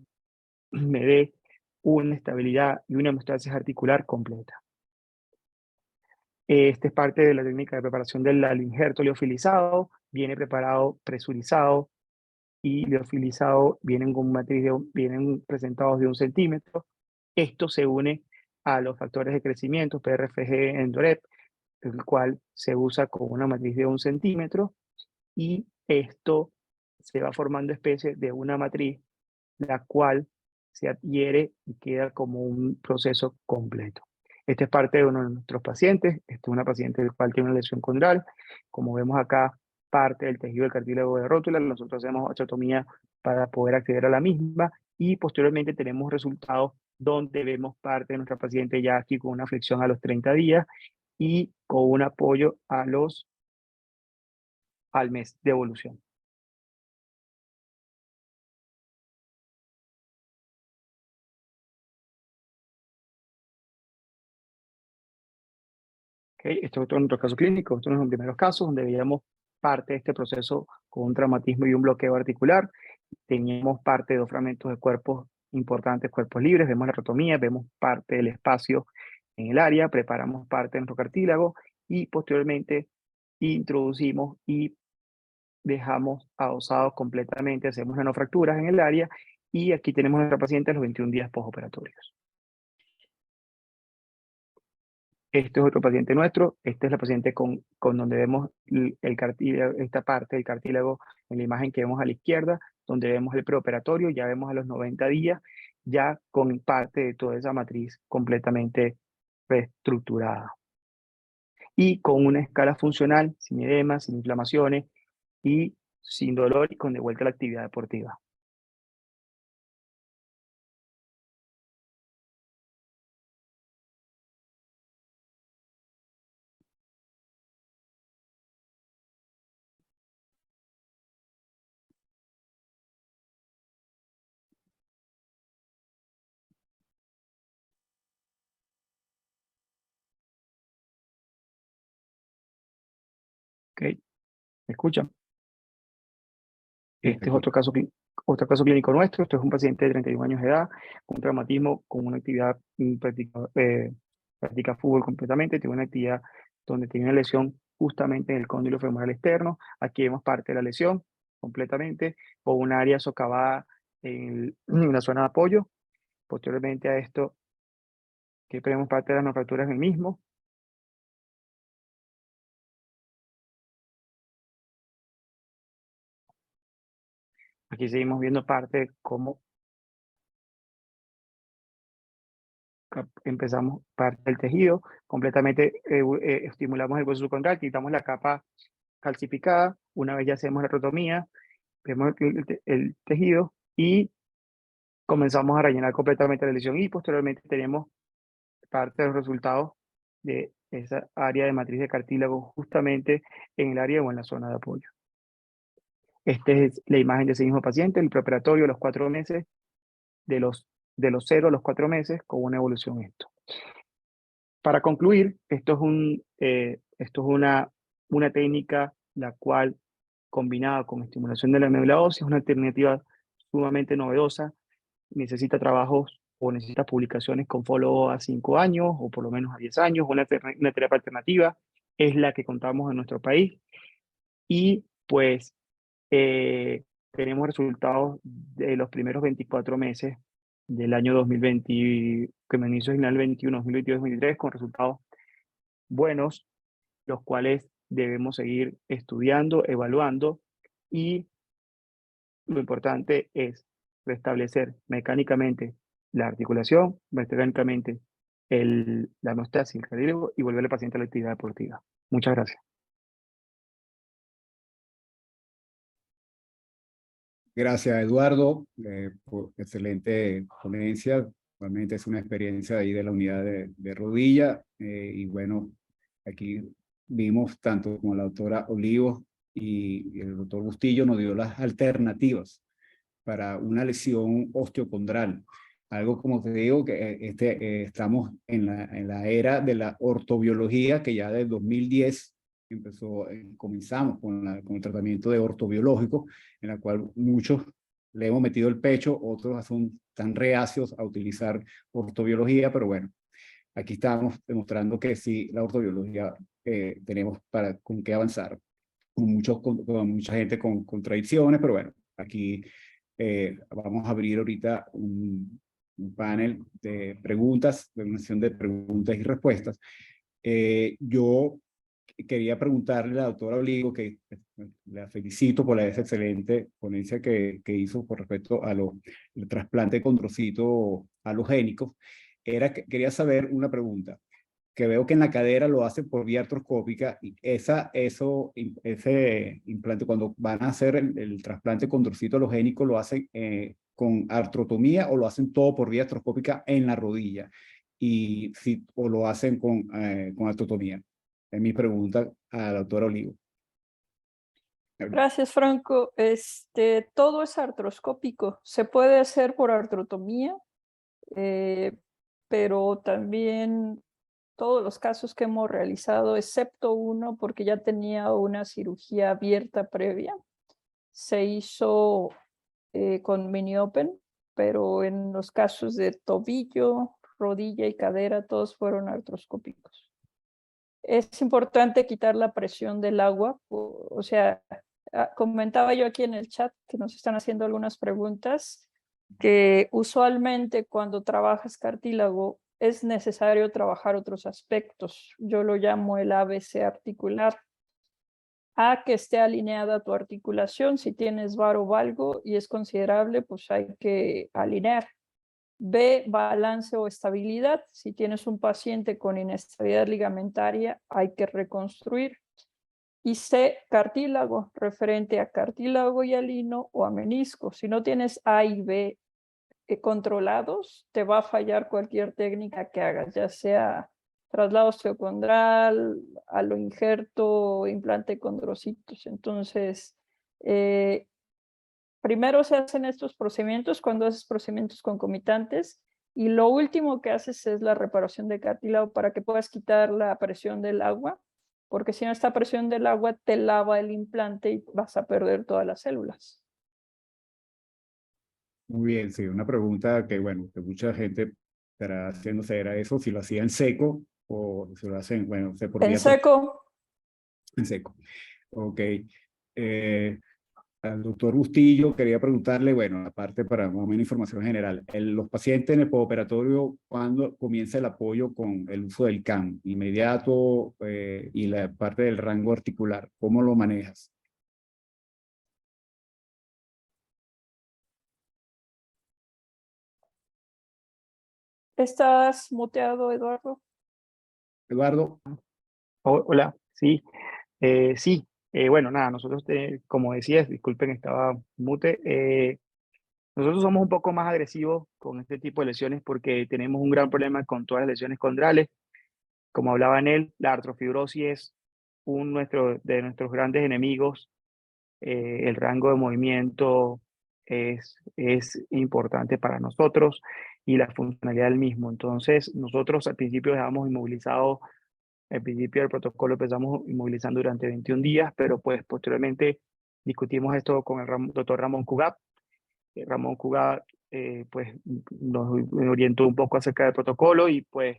me dé una estabilidad y una hemostasis articular completa. Este es parte de la técnica de preparación del injerto liofilizado, viene preparado presurizado y liofilizado, vienen presentados de 1 centímetro. Esto se une a los factores de crecimiento, PRFG Endorep, el cual se usa con una matriz de 1 centímetro, y esto se va formando especie de una matriz, la cual se adhiere y queda como un proceso completo. Este es parte de uno de nuestros pacientes. Esta es una paciente del cual tiene una lesión condral. Como vemos acá, parte del tejido del cartílago de rótula. Nosotros hacemos osteotomía para poder acceder a la misma y posteriormente tenemos resultados donde vemos parte de nuestra paciente ya aquí con una flexión a los 30 días y con un apoyo al mes de evolución. Okay. Esto es otro caso clínico, estos son los primeros casos donde veíamos parte de este proceso con un traumatismo y un bloqueo articular. Teníamos parte de 2 fragmentos de cuerpos importantes, cuerpos libres, vemos la rotomía, vemos parte del espacio en el área, preparamos parte de nuestro cartílago y posteriormente introducimos y dejamos adosados completamente, hacemos nanofracturas en el área y aquí tenemos a nuestra paciente a los 21 días postoperatorios. Este es otro paciente nuestro. Esta es la paciente con donde vemos el cartílago, esta parte del cartílago en la imagen que vemos a la izquierda, donde vemos el preoperatorio, ya vemos a los 90 días, ya con parte de toda esa matriz completamente reestructurada. Y con una escala funcional, sin edema, sin inflamaciones y sin dolor y con de vuelta a la actividad deportiva. ¿Ok? ¿Me escuchan? Este es otro caso clínico nuestro. Esto es un paciente de 31 años de edad, con un traumatismo, con una actividad, practica fútbol completamente, tiene una actividad donde tiene una lesión justamente en el cóndilo femoral externo. Aquí vemos parte de la lesión completamente, con un área socavada en la zona de apoyo. Posteriormente a esto, que vemos parte de las fracturas en el mismo. Aquí seguimos viendo parte de cómo empezamos parte del tejido, completamente estimulamos el hueso subcondral, quitamos la capa calcificada, una vez ya hacemos la artrotomía, vemos el tejido y comenzamos a rellenar completamente la lesión y posteriormente tenemos parte de los resultados de esa área de matriz de cartílago justamente en el área o en la zona de apoyo. Esta es la imagen de ese mismo paciente, el preoperatorio a los 4 meses, de los 0 a los 4 meses, con una evolución esto. Para concluir, esto es una técnica la cual, combinada con estimulación de la médula ósea, es una alternativa sumamente novedosa. Necesita trabajos o necesita publicaciones con follow a 5 años o por lo menos a 10 años, una terapia alternativa, es la que contamos en nuestro país. Y pues tenemos resultados de los primeros 24 meses del año 2020, que me inició en el 21, 2022, 2023, con resultados buenos, los cuales debemos seguir estudiando, evaluando, y lo importante es restablecer mecánicamente la articulación, mecánicamente la hemostasis, el cartílago, y volver al paciente a la actividad deportiva. Muchas gracias. Gracias, Eduardo, por excelente ponencia. Realmente es una experiencia ahí de la unidad de rodilla. Y bueno, aquí vimos tanto como la doctora Olivos y el doctor Bustillo nos dio las alternativas para una lesión osteocondral. Algo, como te digo, que estamos en la era de la ortobiología, que ya del 2010 comenzamos con el tratamiento de ortobiológico, en la cual muchos le hemos metido el pecho, otros son tan reacios a utilizar ortobiología, pero bueno, aquí estamos demostrando que sí, la ortobiología tenemos con qué avanzar, con mucha gente con contradicciones, pero bueno, aquí vamos a abrir ahorita un panel de preguntas, de una sesión de preguntas y respuestas. Yo quería preguntarle a la doctora Olivo, que la felicito por esa excelente ponencia que hizo con respecto a el trasplante de condrocitos halogénicos. Quería saber una pregunta, que veo que en la cadera lo hacen por vía artroscópica, y ese implante, cuando van a hacer el trasplante de condrocito halogénico, ¿lo hacen con artrotomía o lo hacen todo por vía artroscópica en la rodilla? O lo hacen con artrotomía. Es mi pregunta a la doctora Olivo. Gracias, Franco. Todo es artroscópico. Se puede hacer por artrotomía, pero también todos los casos que hemos realizado, excepto uno, porque ya tenía una cirugía abierta previa, se hizo con mini open, pero en los casos de tobillo, rodilla y cadera, todos fueron artroscópicos. Es importante quitar la presión del agua, o sea, comentaba yo aquí en el chat que nos están haciendo algunas preguntas, que usualmente cuando trabajas cartílago es necesario trabajar otros aspectos. Yo lo llamo el ABC articular. A, que esté alineada tu articulación. Si tienes varo valgo y es considerable, pues hay que alinear. B, balance o estabilidad. Si tienes un paciente con inestabilidad ligamentaria, hay que reconstruir. Y C, cartílago, referente a cartílago y a lino o a menisco. Si no tienes A y B controlados, te va a fallar cualquier técnica que hagas, ya sea traslado osteocondral, aloinjerto, implante de condrocitos. Entonces, primero se hacen estos procedimientos cuando haces procedimientos concomitantes, y lo último que haces es la reparación de cartílago para que puedas quitar la presión del agua, porque si no, esta presión del agua te lava el implante y vas a perder todas las células. Muy bien, sí, una pregunta que, bueno, que mucha gente estará haciéndose era eso, si lo hacía en seco o si lo hacen, bueno, por En vía seco, en seco. Ok. Al doctor Bustillo quería preguntarle, bueno, aparte para más o menos información general, los pacientes en el postoperatorio, ¿cuándo comienza el apoyo con el uso del CAM? Inmediato, y la parte del rango articular, ¿cómo lo manejas? ¿estás muteado, Eduardo? Eduardo. Hola, sí, sí, Bueno, nada, nosotros, como decías, disculpen, estaba mute, nosotros somos un poco más agresivos con este tipo de lesiones porque tenemos un gran problema con todas las lesiones condrales. Como hablaba en él, la artrofibrosis es de nuestros grandes enemigos. El rango de movimiento es importante para nosotros y la funcionalidad del mismo. Entonces, nosotros al principio dejamos inmovilizado, al principio del protocolo empezamos inmovilizando durante 21 días, pero pues posteriormente discutimos esto con el doctor Ramón Cugap. Ramón Cugap pues nos orientó un poco acerca del protocolo y pues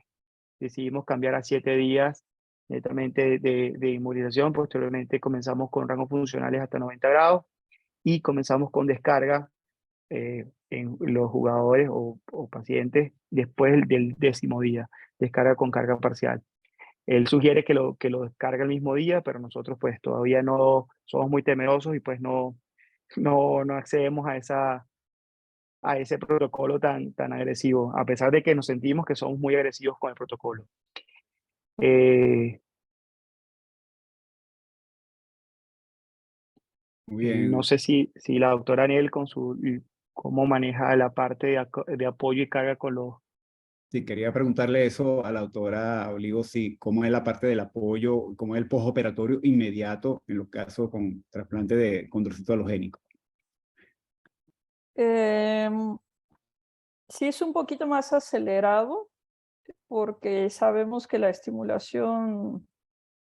decidimos cambiar a 7 días netamente de inmovilización. Posteriormente comenzamos con rangos funcionales hasta 90 grados y comenzamos con descarga en los jugadores o pacientes después del 10º día, descarga con carga parcial. Él sugiere que lo descargue el mismo día, pero nosotros pues todavía no somos muy temerosos y pues no accedemos a ese protocolo tan agresivo, a pesar de que nos sentimos que somos muy agresivos con el protocolo. Muy bien. No sé si la doctora Anel con cómo maneja la parte de apoyo y carga con los... Sí, quería preguntarle eso a la doctora Olivo, si cómo es la parte del apoyo, cómo es el postoperatorio inmediato en los casos con trasplante de condrocito halogénico. Sí es un poquito más acelerado porque sabemos que la estimulación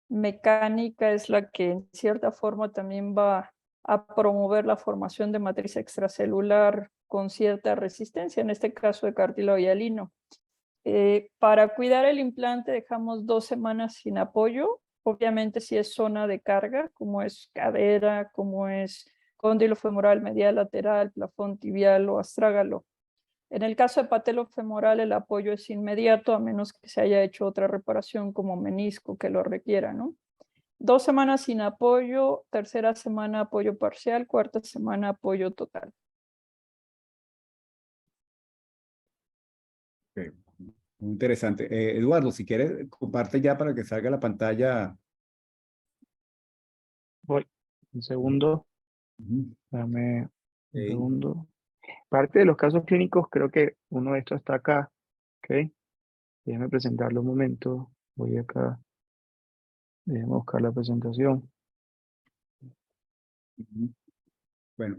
mecánica es la que en cierta forma también va a promover la formación de matriz extracelular con cierta resistencia, en este caso de cartílago hialino. Para cuidar el implante dejamos 2 semanas sin apoyo. Obviamente si es zona de carga, como es cadera, como es cóndilo femoral medial lateral, plafón tibial o astrágalo. En el caso de patelofemoral el apoyo es inmediato a menos que se haya hecho otra reparación como menisco que lo requiera, ¿no? 2 semanas sin apoyo, tercera semana apoyo parcial, cuarta semana apoyo total. Okay. Muy interesante. Eduardo, si quieres, comparte ya para que salga la pantalla. Voy, un segundo, Ujú. dame un Okay. segundo. Parte de los casos clínicos, creo que uno de estos está acá, ¿ok? Déjame presentarlo un momento, voy acá, déjame buscar la presentación. Ujú. Bueno,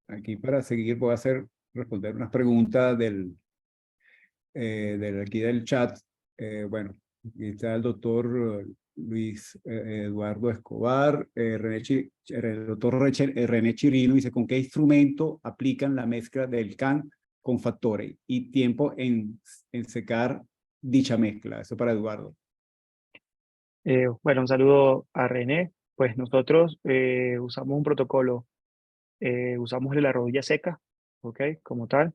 aquí para seguir voy a responder unas preguntas aquí del chat. Bueno, aquí está el doctor Luis Eduardo Escobar, el doctor René Chirino dice, ¿con qué instrumento aplican la mezcla del CAN con factores y tiempo en secar dicha mezcla? Eso para Eduardo. Bueno, un saludo a René. Pues nosotros usamos un protocolo, usamos la rodilla seca, ¿ok? Como tal.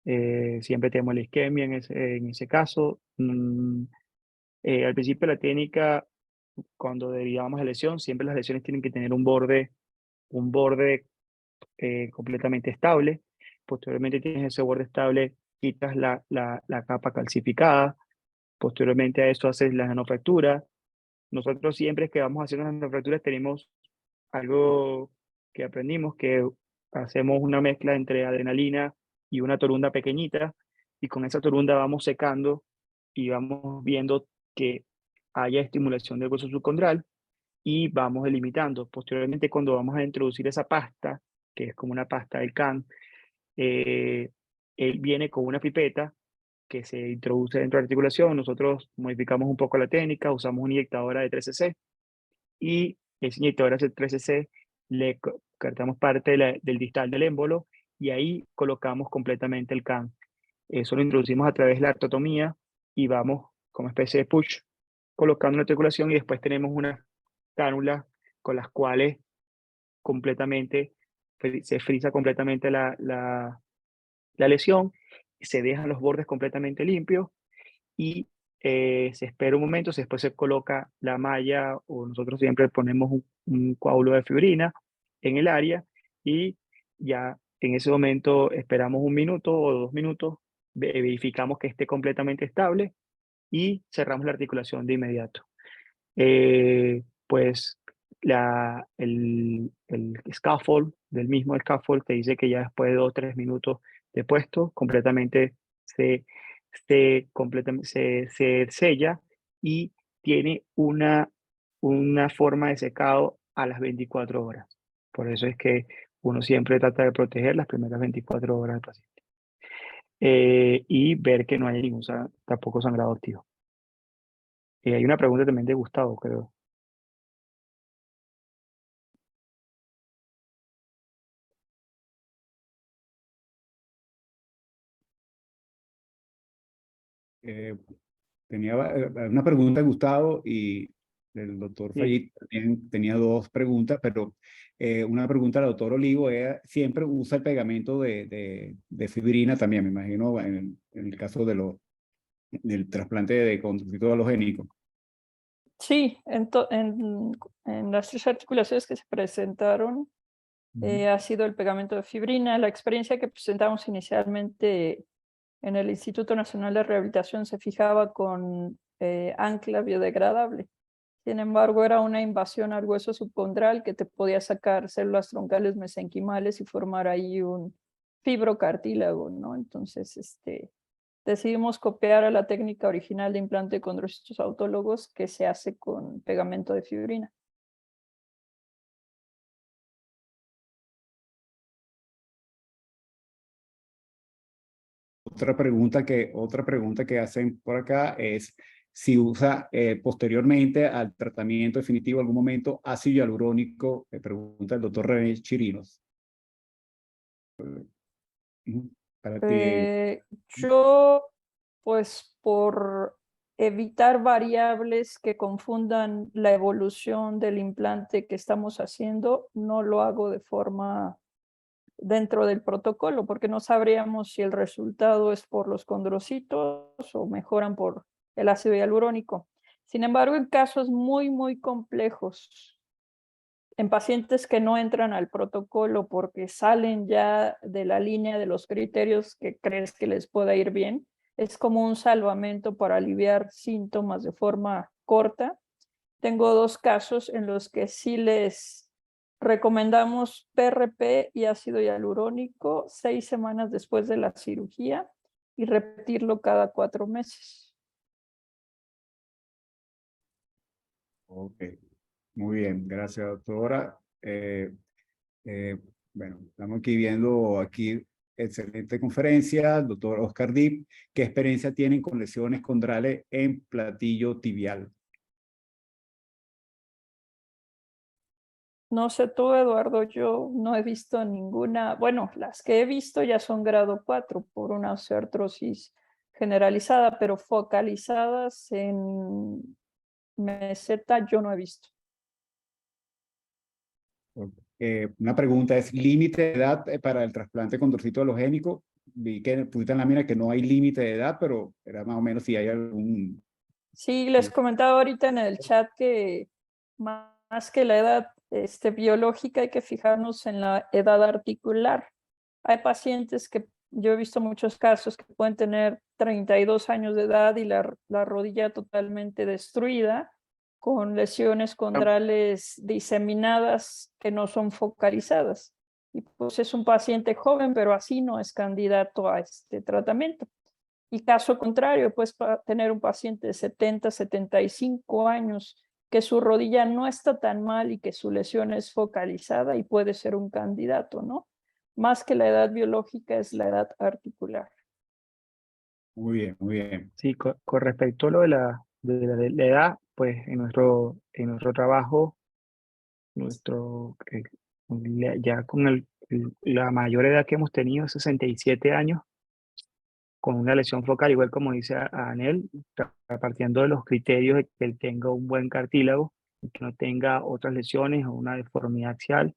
Siempre tenemos la isquemia en ese caso. Al principio la técnica, cuando derivamos la lesión, siempre las lesiones tienen que tener un borde completamente estable. Posteriormente tienes ese borde estable, quitas la capa calcificada. Posteriormente a eso haces la nanofractura. Nosotros siempre que vamos haciendo las nanofracturas tenemos algo que aprendimos, que hacemos una mezcla entre adrenalina y una torunda pequeñita, y con esa torunda vamos secando y vamos viendo que haya estimulación del hueso subcondral y vamos delimitando. Posteriormente, cuando vamos a introducir esa pasta, que es como una pasta del CAN, él viene con una pipeta que se introduce dentro de la articulación. Nosotros modificamos un poco la técnica, usamos una inyectadora de 3cc y esa inyectadora de 3cc le cortamos parte del distal del émbolo y ahí colocamos completamente el CAN. Eso lo introducimos a través de la artrotomía y vamos como especie de push colocando la articulación y después tenemos unas cánulas con las cuales completamente se frisa completamente la lesión, se dejan los bordes completamente limpios y se espera un momento, después se coloca la malla o nosotros siempre ponemos un coágulo de fibrina en el área y ya en ese momento esperamos 1 minuto o 2 minutos, verificamos que esté completamente estable y cerramos la articulación de inmediato. pues el scaffold del mismo scaffold te dice que ya después de 2 o 3 minutos de puesto, completamente se sella y tiene una forma de secado a las 24 horas. Por eso es que uno siempre trata de proteger las primeras 24 horas del paciente. Y ver que no haya ningún tampoco sangrado activo. Hay una pregunta también de Gustavo, creo. Tenía una pregunta de Gustavo y el doctor Sí. Fayit también tenía 2 preguntas, pero una pregunta al doctor Olivo es, ¿siempre usa el pegamento de fibrina también, me imagino, en el caso del trasplante de condrocito halogénico? Sí, en las 3 articulaciones que se presentaron, ha sido el pegamento de fibrina. La experiencia que presentamos inicialmente en el Instituto Nacional de Rehabilitación se fijaba con ancla biodegradable. Sin embargo, era una invasión al hueso subcondral que te podía sacar células troncales mesenquimales y formar ahí un fibrocartílago, ¿no? Entonces, decidimos copiar a la técnica original de implante de condrocitos autólogos que se hace con pegamento de fibrina. Otra pregunta que hacen por acá es si usa posteriormente al tratamiento definitivo en algún momento ácido hialurónico, pregunta el doctor René Chirinos. Para ti. Yo, pues por evitar variables que confundan la evolución del implante que estamos haciendo, no lo hago de forma dentro del protocolo, porque no sabríamos si el resultado es por los condrocitos o mejoran por el ácido hialurónico. Sin embargo, en casos muy, muy complejos, en pacientes que no entran al protocolo porque salen ya de la línea de los criterios que crees que les pueda ir bien, es como un salvamento para aliviar síntomas de forma corta. Tengo 2 casos en los que sí les recomendamos PRP y ácido hialurónico 6 semanas después de la cirugía y repetirlo cada 4 meses. Ok, muy bien, gracias doctora. Bueno, estamos aquí viendo excelente conferencia, doctor Oscar Dip. ¿Qué experiencia tienen con lesiones condrales en platillo tibial? No sé tú, Eduardo, yo no he visto ninguna, bueno, las que he visto ya son grado 4 por una osteoartrosis generalizada, pero focalizadas en meseta yo no he visto. Una pregunta es, ¿límite de edad para el trasplante condrocito halogénico? Vi que pusiste en la lámina que no hay límite de edad, pero era más o menos si hay algún... Sí, les comentaba ahorita en el chat que más que la edad biológica hay que fijarnos en la edad articular. Hay pacientes que yo he visto muchos casos que pueden tener 32 años de edad y la rodilla totalmente destruida, con lesiones condrales diseminadas que no son focalizadas. Y pues es un paciente joven, pero así no es candidato a este tratamiento. Y caso contrario, puedes tener un paciente de 70, 75 años que su rodilla no está tan mal y que su lesión es focalizada y puede ser un candidato, ¿no? Más que la edad biológica es la edad articular. Muy bien, muy bien. Sí, con respecto a lo de la edad, pues en nuestro trabajo, ya con la mayor edad que hemos tenido, 67 años, con una lesión focal, igual como dice Anel, partiendo de los criterios de que él tenga un buen cartílago y que no tenga otras lesiones o una deformidad axial,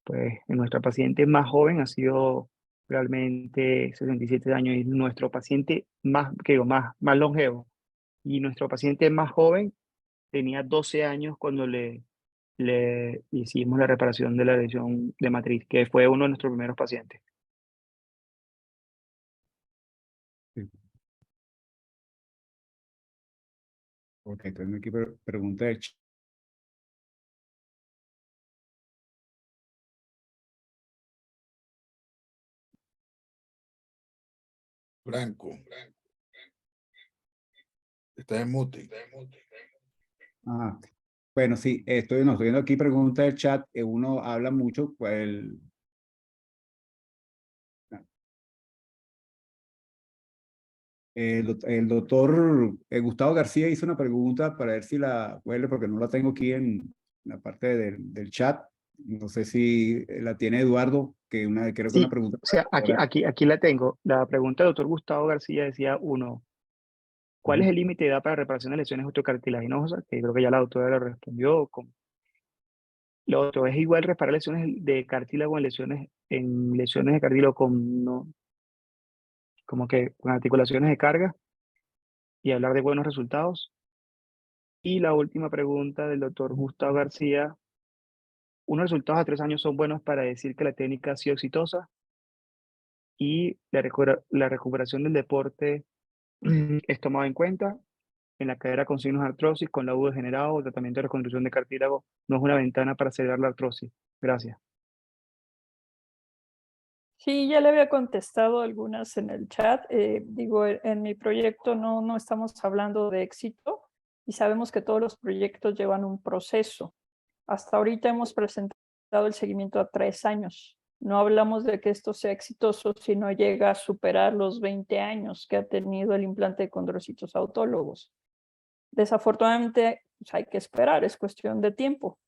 pues en nuestra paciente más joven ha sido realmente 67 años y nuestro paciente más longevo. Y nuestro paciente más joven tenía 12 años cuando le hicimos la reparación de la lesión de matriz, que fue uno de nuestros primeros pacientes. Sí. Ok, entonces aquí pregunta de Franco. Está en mute. Ah, bueno, sí, no, estoy viendo aquí preguntas del chat. Uno habla mucho, pues, el doctor Gustavo García hizo una pregunta para ver si la huele, porque no la tengo aquí en la parte del chat. No sé si la tiene Eduardo, creo que una Sí, pregunta o sea, para aquí la tengo. La pregunta del doctor Gustavo García decía, uno, ¿cuál es el límite de edad para reparación de lesiones osteocartilaginosas? Que creo que ya la doctora lo respondió. Lo otro, ¿es igual reparar lesiones de cartílago en lesiones de cartílago con, no, como que con articulaciones de carga y hablar de buenos resultados? Y la última pregunta del doctor Gustavo García, ¿unos resultados a 3 años son buenos para decir que la técnica ha sido exitosa? Y la recuperación del deporte es tomado en cuenta en la cadera con signos de artrosis, con laudo degenerado o tratamiento de reconstrucción de cartílago, no es una ventana para acelerar la artrosis. Gracias. Sí, ya le había contestado algunas en el chat. Digo, en mi proyecto no estamos hablando de éxito y sabemos que todos los proyectos llevan un proceso. Hasta ahorita hemos presentado el seguimiento a 3 años. No hablamos de que esto sea exitoso si no llega a superar los 20 años que ha tenido el implante de condrocitos autólogos. Desafortunadamente, pues hay que esperar, es cuestión de tiempo.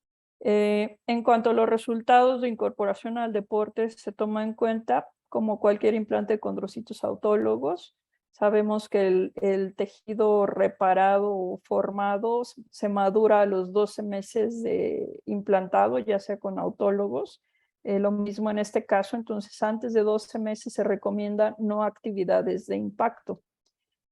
En cuanto a los resultados de incorporación al deporte, se toma en cuenta, como cualquier implante de condrocitos autólogos, sabemos que el tejido reparado o formado se madura a los 12 meses de implantado, ya sea con autólogos. Lo mismo en este caso, entonces antes de 12 meses se recomienda no actividades de impacto.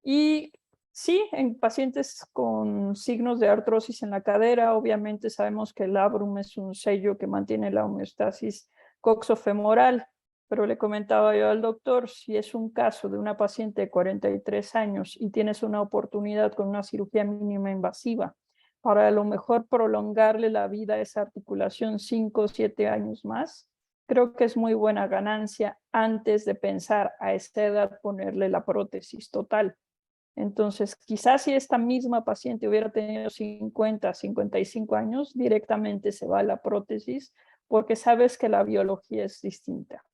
Y sí, en pacientes con signos de artrosis en la cadera, obviamente sabemos que el labrum es un sello que mantiene la homeostasis coxofemoral, pero le comentaba yo al doctor, si es un caso de una paciente de 43 años y tienes una oportunidad con una cirugía mínima invasiva, para a lo mejor prolongarle la vida a esa articulación 5 o 7 años más, creo que es muy buena ganancia antes de pensar a esta edad ponerle la prótesis total. Entonces, quizás si esta misma paciente hubiera tenido 50, 55 años, directamente se va a la prótesis porque sabes que la biología es distinta.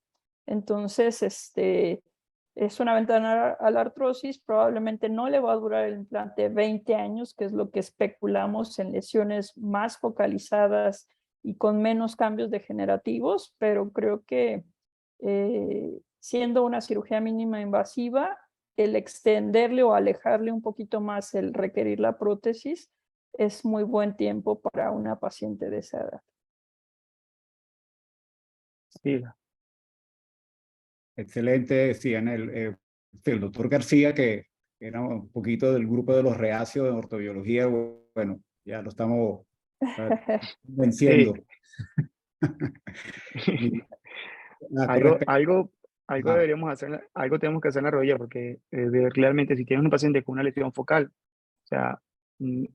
Entonces, es una ventana a la artrosis, probablemente no le va a durar el implante 20 años, que es lo que especulamos en lesiones más focalizadas y con menos cambios degenerativos, pero creo que siendo una cirugía mínima invasiva, el extenderle o alejarle un poquito más el requerir la prótesis es muy buen tiempo para una paciente de esa edad. Sí, excelente, decían el doctor García, que era un poquito del grupo de los reacios de ortobiología. Bueno, ya lo estamos venciendo. sí. Y, con Algo, respecto algo, algo a, deberíamos hacer, algo tenemos que hacer en la rodilla, porque realmente si tienes un paciente con una lesión focal, o sea,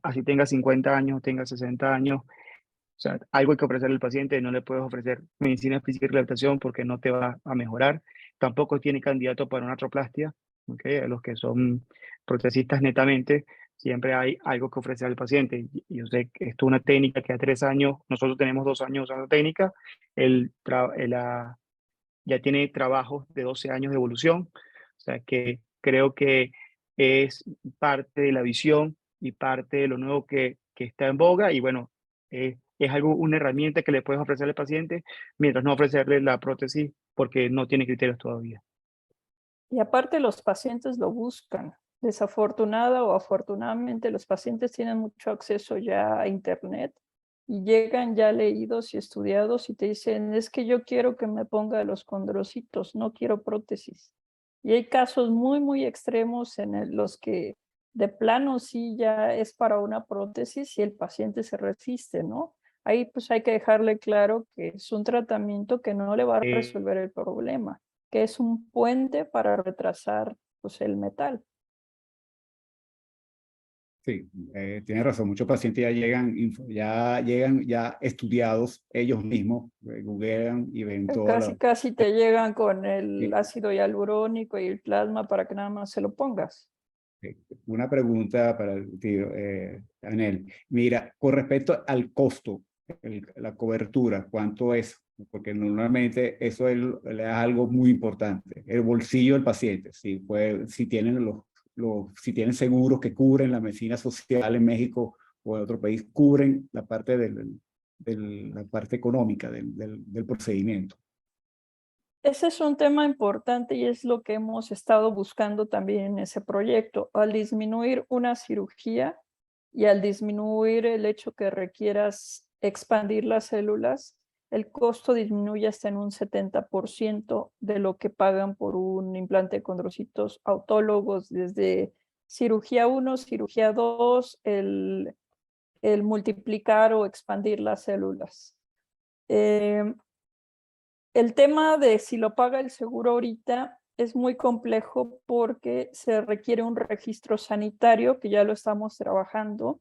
así tenga 50 años, tenga 60 años, o sea, algo hay que ofrecerle al paciente, no le puedes ofrecer medicina física y rehabilitación porque no te va a mejorar. Tampoco tiene candidato para una artroplastia, ¿okay? A los que son protesistas netamente, siempre hay algo que ofrecer al paciente. Y yo sé que esto es una técnica que a 3 años, nosotros tenemos 2 años usando técnica, ya tiene trabajos de 12 años de evolución, o sea que creo que es parte de la visión y parte de lo nuevo que está en boga y bueno, es algo, una herramienta que le puedes ofrecer al paciente mientras no ofrecerle la prótesis porque no tiene criterios todavía. Y aparte los pacientes lo buscan. Desafortunada o afortunadamente los pacientes tienen mucho acceso ya a internet y llegan ya leídos y estudiados y te dicen, es que yo quiero que me ponga los condrocitos, no quiero prótesis. Y hay casos muy extremos en los que de plano sí ya es para una prótesis y el paciente se resiste, ¿no? Ahí pues hay que dejarle claro que es un tratamiento que no le va a resolver el problema, que es un puente para retrasar pues, el metal. Sí, tiene razón. Muchos pacientes ya llegan ya estudiados ellos mismos, googlean y ven toda Casi, la... casi te llegan con el Sí. ácido hialurónico y el plasma para que nada más se lo pongas. Una pregunta para el tío, Anel. Mira, con respecto al costo, la cobertura, ¿cuánto es? Porque normalmente eso es algo muy importante. El bolsillo del paciente, si tienen si tienen seguros que cubren la medicina social en México o en otro país, cubren la parte la parte económica del procedimiento. Ese es un tema importante y es lo que hemos estado buscando también en ese proyecto. Al disminuir una cirugía y al disminuir el hecho que requieras expandir las células, el costo disminuye hasta en un 70% de lo que pagan por un implante de condrocitos autólogos, desde cirugía 1, cirugía 2, el multiplicar o expandir las células. El tema de si lo paga el seguro ahorita es muy complejo porque se requiere un registro sanitario, que ya lo estamos trabajando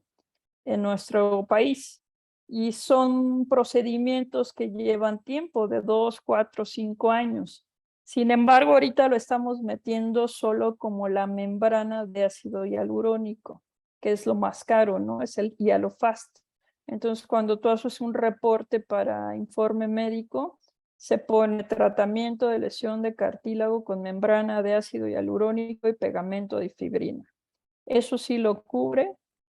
en nuestro país. Y son procedimientos que llevan tiempo de 2, 4, 5 años. Sin embargo, ahorita lo estamos metiendo solo como la membrana de ácido hialurónico, que es lo más caro, ¿no? Es el Hialofast. Entonces, cuando tú haces un reporte para informe médico, se pone tratamiento de lesión de cartílago con membrana de ácido hialurónico y pegamento de fibrina. Eso sí lo cubre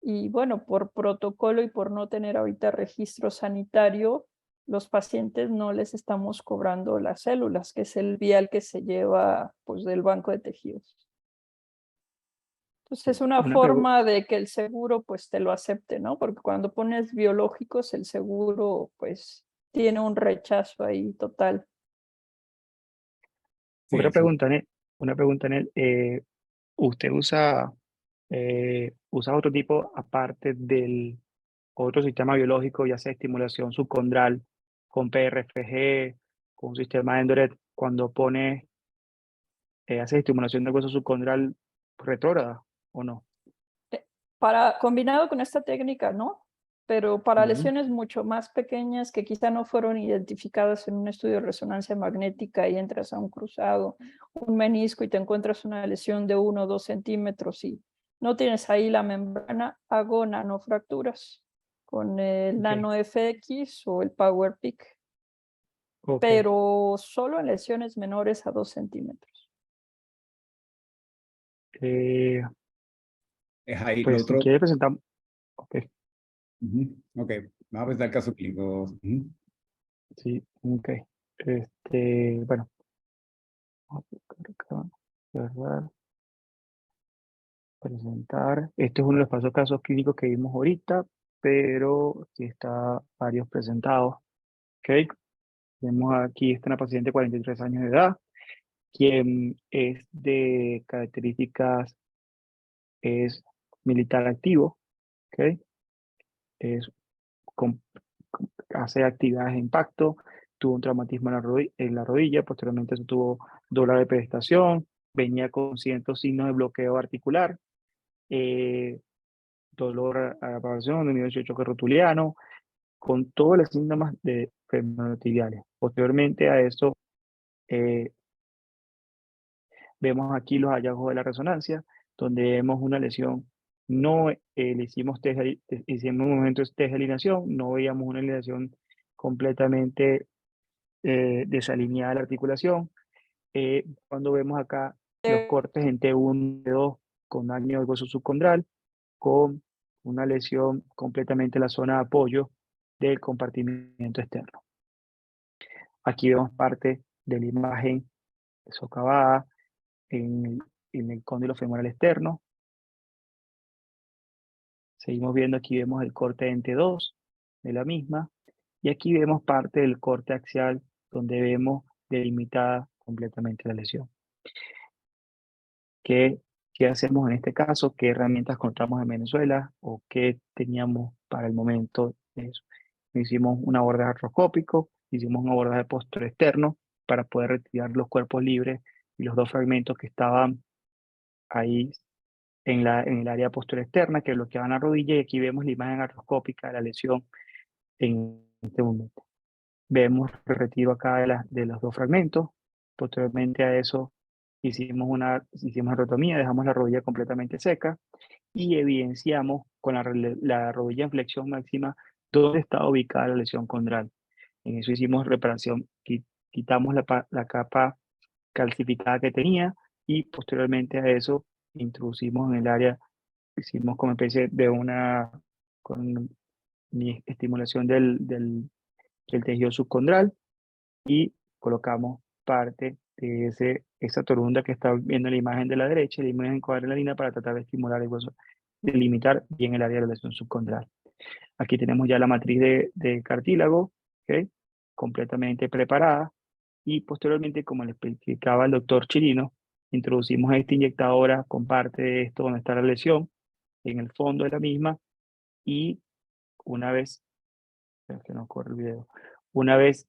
y bueno, por protocolo y por no tener ahorita registro sanitario, los pacientes no les estamos cobrando las células, que es el vial que se lleva pues del banco de tejidos. Entonces es una Una pregunta. forma de que el seguro pues te lo acepte, ¿no? Porque cuando pones biológicos, el seguro pues tiene un rechazo ahí total. Otra Sí, sí. pregunta, Nel. Una pregunta, Nel. ¿Usted usa otro tipo aparte del otro sistema biológico, ya sea estimulación subcondral con PRFG, con un sistema de Endoret, cuando hace estimulación del hueso subcondral retrógrada o no? Combinado con esta técnica, ¿no? Pero para Ujú. lesiones mucho más pequeñas que quizá no fueron identificadas en un estudio de resonancia magnética y entras a un cruzado, un menisco y te encuentras una lesión de 1 o 2 centímetros y no tienes ahí la membrana, hago nanofracturas con el Ok, Nano FX o el Power Pick, ok. pero solo en lesiones menores a 2 centímetros. Eh, Es ahí lo pues si otro. quiere presentar, ok, Ok, vamos a presentar el caso clínico. sí, ok. Bueno, vamos a buscar acá, cerrar, presentar. Este es uno de los casos clínicos que vimos ahorita, pero aquí está varios presentados. Ok, vemos aquí, está una paciente de 43 años de edad, quien es de características, es militar activo, ok, es, con- hace actividades de impacto, tuvo un traumatismo en la rodilla, posteriormente eso tuvo dolor de prestación, venía con ciertos signos de bloqueo articular, eh, dolor a la aparición, dominio de choque rotuliano, con todos los síntomas de femorotibiales. Posteriormente a eso, eh, vemos aquí los hallazgos de la resonancia, donde vemos una lesión. No le hicimos hicimos un momento de test de alineación, no veíamos una alineación completamente desalineada de la articulación. Cuando vemos acá los cortes en T1, T2 con daño del hueso subcondral, con una lesión completamente en la zona de apoyo del compartimiento externo. Aquí vemos parte de la imagen socavada en el cóndilo femoral externo. Seguimos viendo, aquí vemos el corte en T2 de la misma. Y aquí vemos parte del corte axial donde vemos delimitada completamente la lesión. ¿Qué, qué hacemos en este caso? ¿Qué herramientas contamos en Venezuela? ¿O qué teníamos para el momento de eso? Hicimos un abordaje artroscópico, hicimos un abordaje posterior externo para poder retirar los cuerpos libres y los dos fragmentos que estaban ahí en el área posterior externa que bloqueaban la rodilla, y aquí vemos la imagen artroscópica de la lesión en este momento. Vemos el retiro acá de los dos fragmentos. Posteriormente a eso hicimos rotomía, dejamos la rodilla completamente seca y evidenciamos con la rodilla en flexión máxima dónde está ubicada la lesión condral. En eso hicimos reparación, quitamos la capa calcificada que tenía, y posteriormente a eso introducimos en el área, hicimos como especie de con mi estimulación del tejido subcondral, y colocamos parte de esa torunda que está viendo en la imagen de la derecha, la imagen cuadrilátea, para tratar de estimular el hueso, delimitar bien el área de la lesión subcondral. Aquí tenemos ya la matriz de cartílago, ¿okay? Completamente preparada, y posteriormente, como le explicaba el doctor Chirino, introducimos esta inyectadora con parte de esto donde está la lesión, en el fondo de la misma, y una vez, que no corre el video, una vez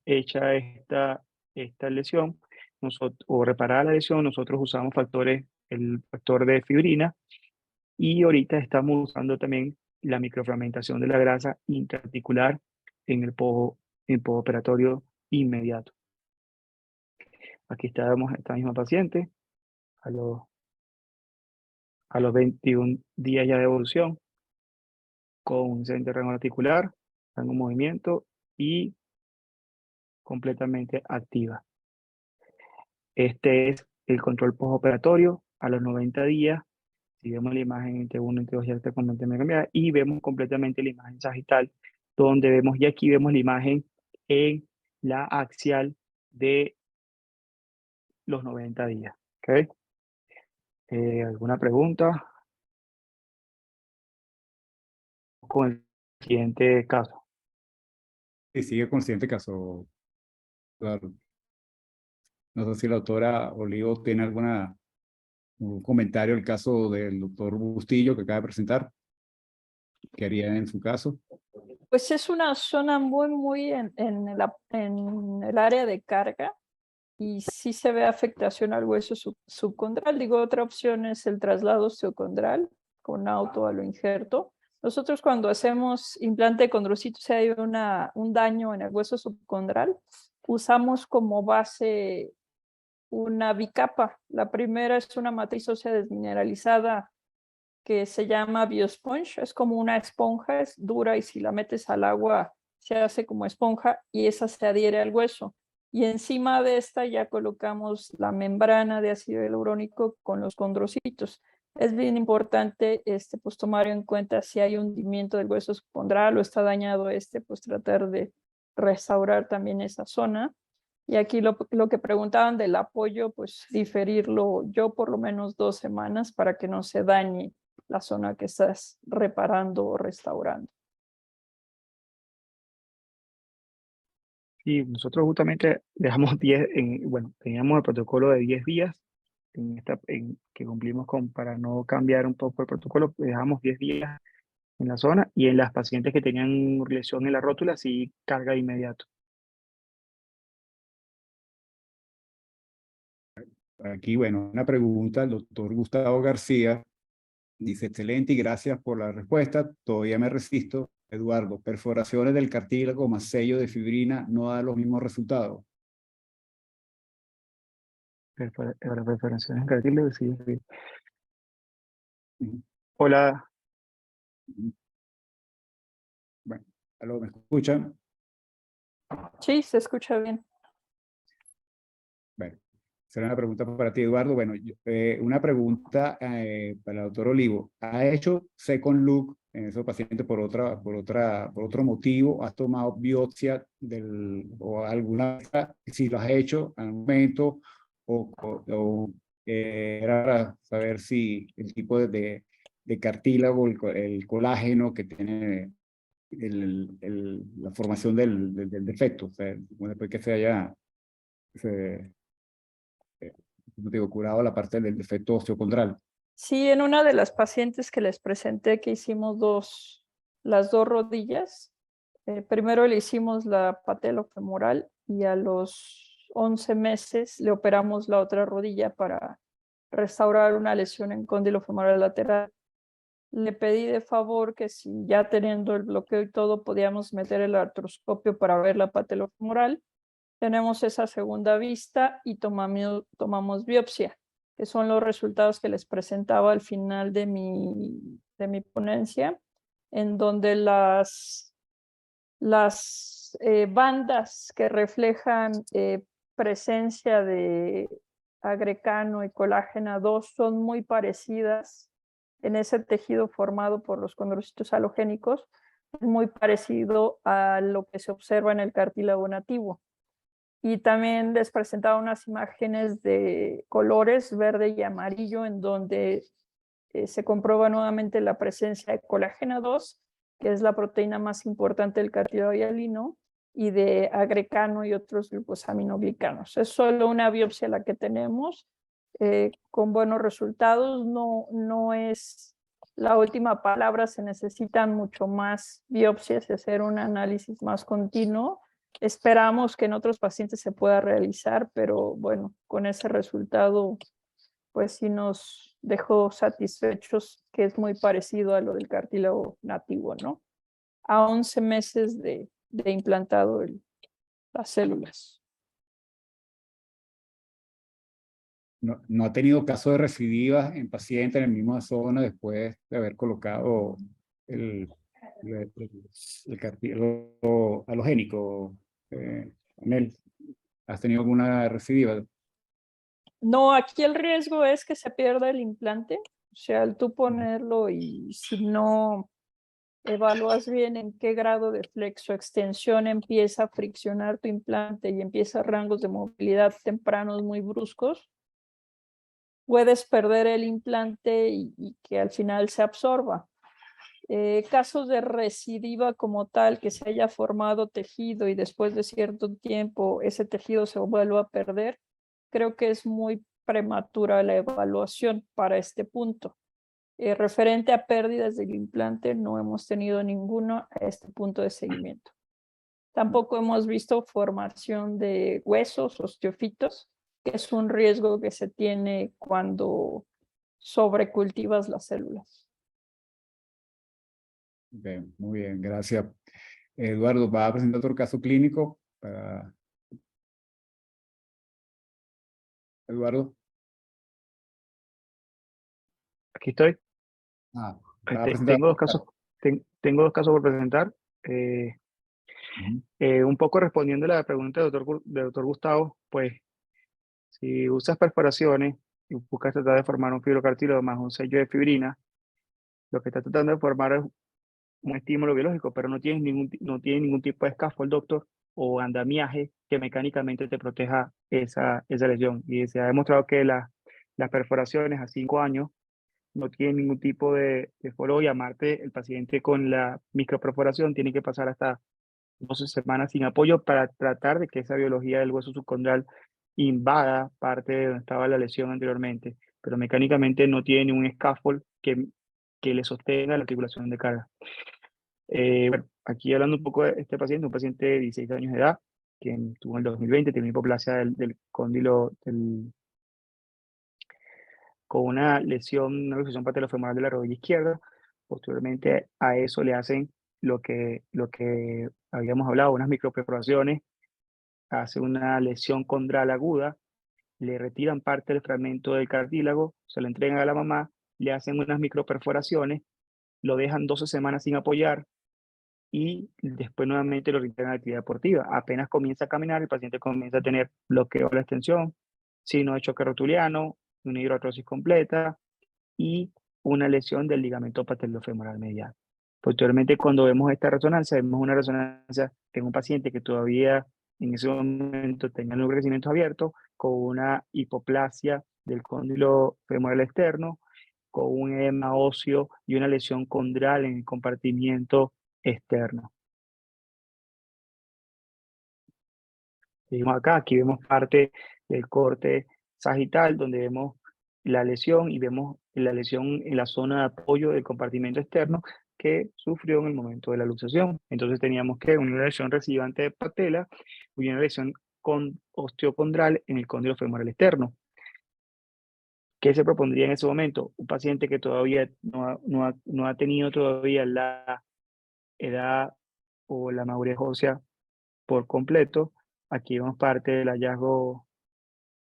hecha esta lesión, o reparada la lesión, nosotros usamos el factor de fibrina, y ahorita estamos usando también la microfragmentación de la grasa intraarticular en el postoperatorio inmediato. Aquí estamos, esta misma paciente, a los 21 días ya de evolución, con un excelente rango articular, rango de movimiento y completamente activa. Este es el control postoperatorio a los 90 días. Si vemos la imagen entre 1 y entre 2 ya está completamente cambiada, y vemos completamente la imagen sagital, donde vemos, y aquí vemos la imagen en la axial de los 90 días. ¿Okay? ¿Alguna pregunta? Con el siguiente caso. Y sigue con el siguiente caso. Claro. No sé si la doctora Olivo tiene algún comentario del caso del doctor Bustillo que acaba de presentar. ¿Qué haría en su caso? Pues es una zona muy en el área de carga, y sí se ve afectación al hueso subcondral. Digo, otra opción es el traslado osteocondral con auto a lo injerto. Nosotros, cuando hacemos implante de condrocitos, si hay un daño en el hueso subcondral, usamos como base una bicapa. La primera es una matriz ósea desmineralizada que se llama Biosponge. Es como una esponja, es dura, y si la metes al agua se hace como esponja, y esa se adhiere al hueso. Y encima de esta ya colocamos la membrana de ácido hialurónico con los condrocitos. Es bien importante pues tomar en cuenta si hay hundimiento del hueso subcondral o está dañado pues tratar de restaurar también esa zona. Y aquí lo que preguntaban del apoyo, pues diferirlo yo por lo menos 2 semanas para que no se dañe la zona que estás reparando o restaurando. Y nosotros justamente dejamos 10, teníamos el protocolo de 10 días que cumplimos para no cambiar un poco el protocolo, dejamos 10 días en la zona, y en las pacientes que tenían lesión en la rótula, sí, carga de inmediato. Aquí, bueno, una pregunta. El doctor Gustavo García dice: excelente y gracias por la respuesta. Todavía me resisto. Eduardo, perforaciones del cartílago más sello de fibrina no da los mismos resultados. Las perforaciones en cartílago, sí. Ujú. Hola. Bueno, ¿aló, me escuchan? Sí, se escucha bien. Bueno, será una pregunta para ti, Eduardo. Bueno, una pregunta para el doctor Olivo. ¿Ha hecho second look en esos pacientes por otro motivo? ¿Has tomado biopsia o alguna? Si lo has hecho al momento, era para saber si el tipo de cartílago, el colágeno que tiene la formación del defecto, o sea, después que se haya como te digo, curado la parte del defecto osteocondral. Sí, en una de las pacientes que les presenté, que hicimos las 2 rodillas, primero le hicimos la patelofemoral, y a los 11 meses le operamos la otra rodilla para restaurar una lesión en cóndilo femoral lateral. Le pedí de favor que si ya teniendo el bloqueo y todo podíamos meter el artroscopio para ver la patelofemoral. Tenemos esa segunda vista y tomamos biopsia, que son los resultados que les presentaba al final de mi ponencia, en donde las bandas que reflejan presencia de agrecano y colágeno 2 son muy parecidas en ese tejido formado por los condrocitos halogénicos, es muy parecido a lo que se observa en el cartílago nativo. Y también les presentaba unas imágenes de colores verde y amarillo en donde se comprueba nuevamente la presencia de colágeno 2, que es la proteína más importante del cartílago hialino, y de agrecano y otros glucosaminoglicanos. Es solo una biopsia la que tenemos, con buenos resultados. No es la última palabra, se necesitan mucho más biopsias y hacer un análisis más continuo. Esperamos que en otros pacientes se pueda realizar, pero bueno, con ese resultado pues sí nos dejó satisfechos, que es muy parecido a lo del cartílago nativo, ¿no? A 11 meses de implantado las células. No ha tenido caso de recidivas en pacientes en la misma zona después de haber colocado el cartílago halogénico. Anel, ¿has tenido alguna recidiva? No, aquí el riesgo es que se pierda el implante, o sea, al tú ponerlo y si no evalúas bien en qué grado de flexoextensión empieza a friccionar tu implante y empieza rangos de movilidad tempranos muy bruscos, puedes perder el implante y que al final se absorba. Casos de recidiva como tal, que se haya formado tejido y después de cierto tiempo ese tejido se vuelva a perder, creo que es muy prematura la evaluación para este punto. Referente a pérdidas del implante, no hemos tenido ninguno a este punto de seguimiento. Tampoco hemos visto formación de huesos, osteofitos, que es un riesgo que se tiene cuando sobrecultivas las células. Bien, muy bien, gracias. Eduardo, ¿va a presentar otro caso clínico? Eduardo. Aquí estoy. ¿Va a presentar Tengo dos otro casos, tengo 2 casos por presentar. Un poco respondiendo a la pregunta del doctor Gustavo, pues si usas perforaciones y buscas tratar de formar un fibrocartílago más un sello de fibrina, lo que está tratando de formar es un estímulo biológico, pero no tiene ningún tipo de scaffold, doctor, o andamiaje que mecánicamente te proteja esa lesión. Y se ha demostrado que las perforaciones a 5 años no tienen ningún tipo de follow, y aparte el paciente con la microperforación tiene que pasar hasta 12 semanas sin apoyo para tratar de que esa biología del hueso subcondral invada parte de donde estaba la lesión anteriormente, pero mecánicamente no tiene ningún scaffold que le sostenga la articulación de carga. Bueno, aquí hablando un poco de este paciente, un paciente de 16 años de edad, que tuvo en el 2020, tiene hipoplasia del cóndilo con una lesión, una luxación patelofemoral de la rodilla izquierda. Posteriormente a eso le hacen lo que habíamos hablado, unas microperforaciones, hace una lesión condral aguda, le retiran parte del fragmento del cartílago, se lo entregan a la mamá, le hacen unas microperforaciones, lo dejan 12 semanas sin apoyar y después nuevamente lo reintegran a la actividad deportiva. Apenas comienza a caminar, el paciente comienza a tener bloqueo de la extensión, signo de choque rotuliano, una hidroartrosis completa y una lesión del ligamento patelofemoral medial. Posteriormente, cuando vemos esta resonancia, vemos una resonancia en un paciente que todavía en ese momento tenía los crecimientos abiertos, con una hipoplasia del cóndilo femoral externo, con un edema óseo y una lesión condral en el compartimiento externo. Seguimos acá, aquí vemos parte del corte sagital, donde vemos la lesión y vemos la lesión en la zona de apoyo del compartimento externo que sufrió en el momento de la luxación. Entonces teníamos que una lesión recidivante de patela y una lesión osteocondral en el cóndilo femoral externo. ¿Qué se propondría en ese momento? Un paciente que todavía no ha tenido todavía la edad o la madurez ósea por completo. Aquí vemos parte del hallazgo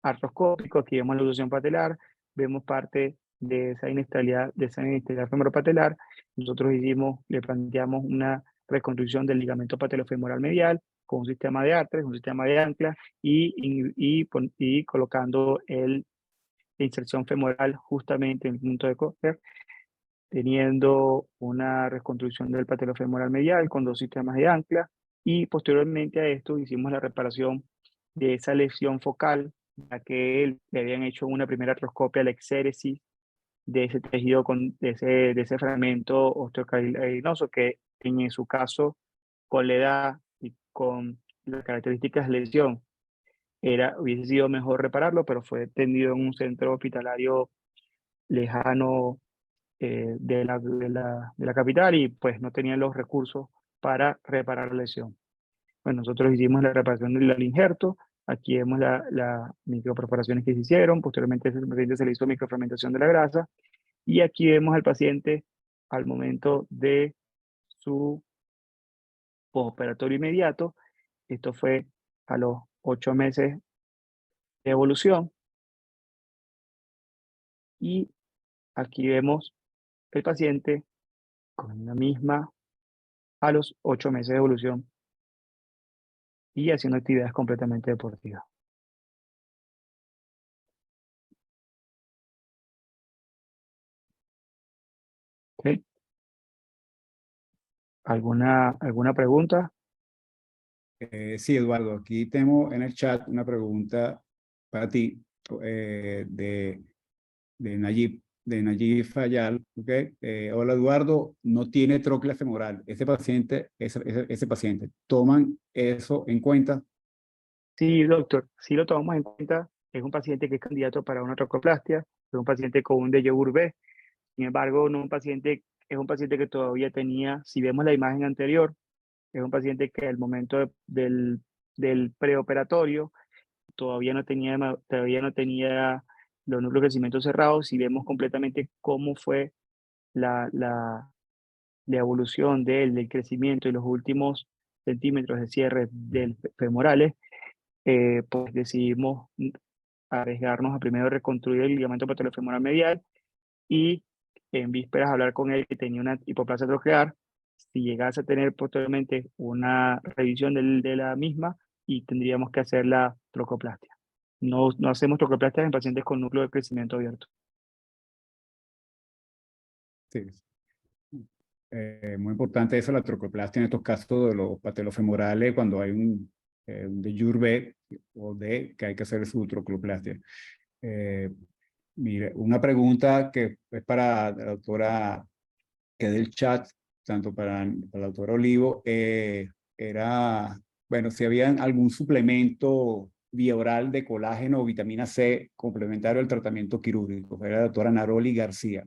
artroscópico, aquí vemos la luxación patelar, vemos parte de esa inestabilidad femoropatelar. Nosotros le planteamos una reconstrucción del ligamento patelofemoral medial con un sistema de artres, un sistema de ancla y colocando la inserción femoral justamente en el punto de Kocher, teniendo una reconstrucción del patelofemoral medial con 2 sistemas de ancla, y posteriormente a esto hicimos la reparación de esa lesión focal, ya que él le habían hecho una primera artroscopia, la exéresis de ese tejido, de ese fragmento osteocartilaginoso, que en su caso, con la edad y con las características de lesión, hubiese sido mejor repararlo, pero fue atendido en un centro hospitalario lejano de la capital, y pues no tenían los recursos para reparar la lesión. Bueno, nosotros hicimos la reparación del injerto. Aquí vemos las microperforaciones que se hicieron. Posteriormente, a ese paciente se le hizo microfragmentación de la grasa. Y aquí vemos al paciente al momento de su postoperatorio inmediato. Esto fue a los 8 meses de evolución. Y aquí vemos el paciente con la misma a los 8 meses de evolución y haciendo actividades completamente deportivas. ¿Ok? ¿Alguna pregunta? Sí, Eduardo, aquí tengo en el chat una pregunta para ti de Nayib Fayal. ¿Okay? Hola, Eduardo, no tiene tróclea femoral. Ese paciente, ¿toman eso en cuenta? Sí, doctor, sí lo tomamos en cuenta. Es un paciente que es candidato para una trocoplastia, es un paciente con un de B. Sin embargo, no es un paciente que todavía tenía, si vemos la imagen anterior, es un paciente que al momento del preoperatorio todavía no tenía los núcleos de crecimiento cerrados. Si vemos completamente cómo fue la evolución del crecimiento y los últimos centímetros de cierre del femorales, pues decidimos arriesgarnos a primero reconstruir el ligamento patelofemoral medial, y en vísperas hablar con él que tenía una hipoplasia troclear, si llegase a tener posteriormente una revisión de la misma, y tendríamos que hacer la trocoplastia. No hacemos trocoplastia en pacientes con núcleo de crecimiento abierto. Sí. Muy importante eso, la trocoplastia en estos casos de los patelofemorales, cuando hay un de Jurbe o de que hay que hacer su trocoplastia. Mire, una pregunta que es para la doctora, que es del chat, tanto para la doctora Olivo, era, bueno, si había algún suplemento vía oral de colágeno o vitamina C complementario al tratamiento quirúrgico. Era la doctora Naroli García.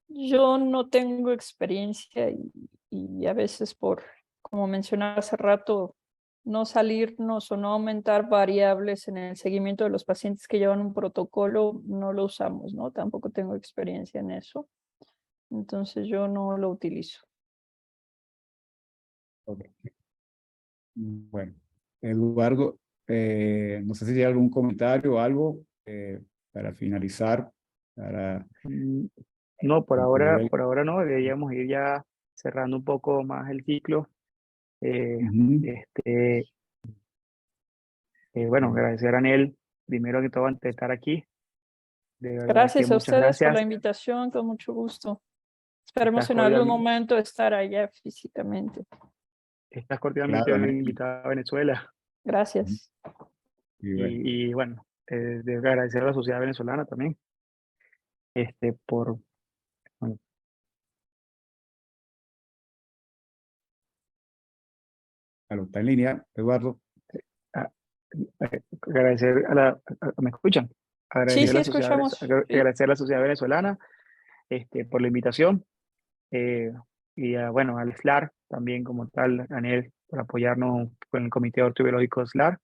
Yo no tengo experiencia y a veces como mencionaba hace rato, no salirnos o no aumentar variables en el seguimiento de los pacientes que llevan un protocolo, no lo usamos, ¿no? Tampoco tengo experiencia en eso. Entonces yo no lo utilizo. Okay. Bueno, Eduardo, no sé si hay algún comentario o algo para finalizar, para No, concluir. por ahora no. Deberíamos ir ya cerrando un poco más el ciclo. Este, bueno, agradecer a Anel, primero que todo, antes de estar aquí. De verdad que Gracias a muchas ustedes por la gracias. invitación, con mucho gusto. Esperemos Estás en algún cordialmente, momento estar allá físicamente. estás cordialmente Claro, Anel. invitada a Venezuela. Gracias. Y bueno, Y bueno, debo agradecer a la sociedad venezolana también, por, bueno, claro, está en línea, Eduardo. a- agradecer ¿me escuchan? Sí, Agradecer a sí, la sociedad, escuchamos. Sí. agradecer a la sociedad venezolana, por la invitación, y bueno, al SLAR también como tal, a Anel, por apoyarnos con el Comité Ortobiológico SLAR.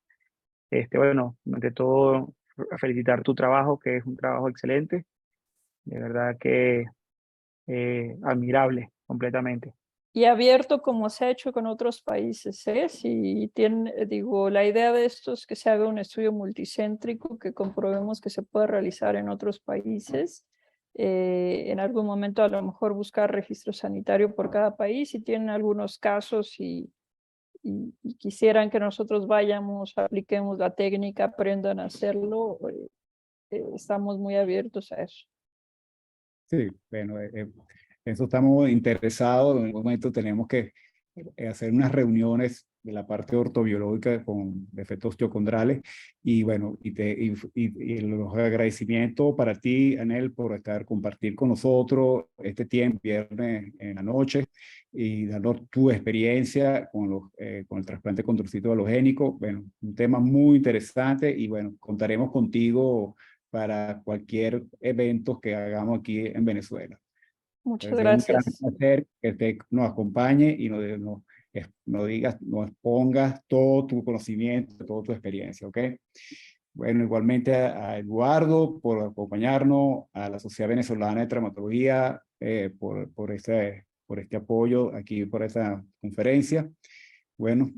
Bueno, ante todo, felicitar tu trabajo, que es un trabajo excelente. De verdad que admirable completamente. Y abierto como se ha hecho con otros países, ¿eh? Si tiene, digo, la idea de esto es que se haga un estudio multicéntrico, que comprobemos que se puede realizar en otros países. En algún momento a lo mejor buscar registro sanitario por cada país, si tienen algunos casos y quisieran que nosotros vayamos, apliquemos la técnica, aprendan a hacerlo, estamos muy abiertos a eso. Sí, bueno, eso estamos interesados. En algún momento tenemos que hacer unas reuniones de la parte ortobiológica con efectos osteocondrales. Y bueno, y los agradecimientos para ti, Anel, por compartir con nosotros este tiempo, viernes en la noche, y darnos tu experiencia con el trasplante condrocito halogénico. Bueno, un tema muy interesante y bueno, contaremos contigo para cualquier evento que hagamos aquí en Venezuela. Muchas Es un gran gracias. placer que usted nos acompañe y nos expongas todo tu conocimiento, toda tu experiencia, ¿ok? Bueno, igualmente a Eduardo por acompañarnos, a la Sociedad Venezolana de Traumatología por este apoyo aquí, por esta conferencia. Bueno,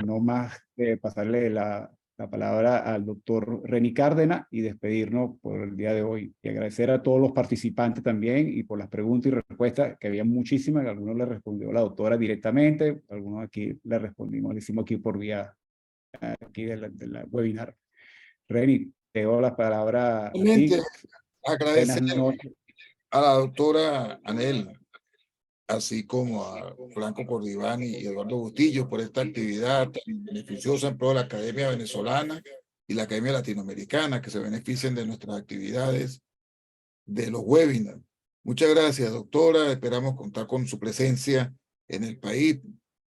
no más pasarle la palabra al doctor Reni Cárdenas y despedirnos por el día de hoy. Y agradecer a todos los participantes también y por las preguntas y respuestas, que había muchísimas. Algunos le respondió la doctora directamente, algunos aquí le respondimos, le hicimos aquí por vía aquí de la webinar. Reni, te doy la palabra a ti. Realmente Buenas agradecer noches. a la doctora Anel, así como a Franco Cordivani y Eduardo Bustillo por esta actividad tan beneficiosa en pro de la Academia Venezolana y la Academia Latinoamericana, que se beneficien de nuestras actividades de los webinars. Muchas gracias, doctora. Esperamos contar con su presencia en el país.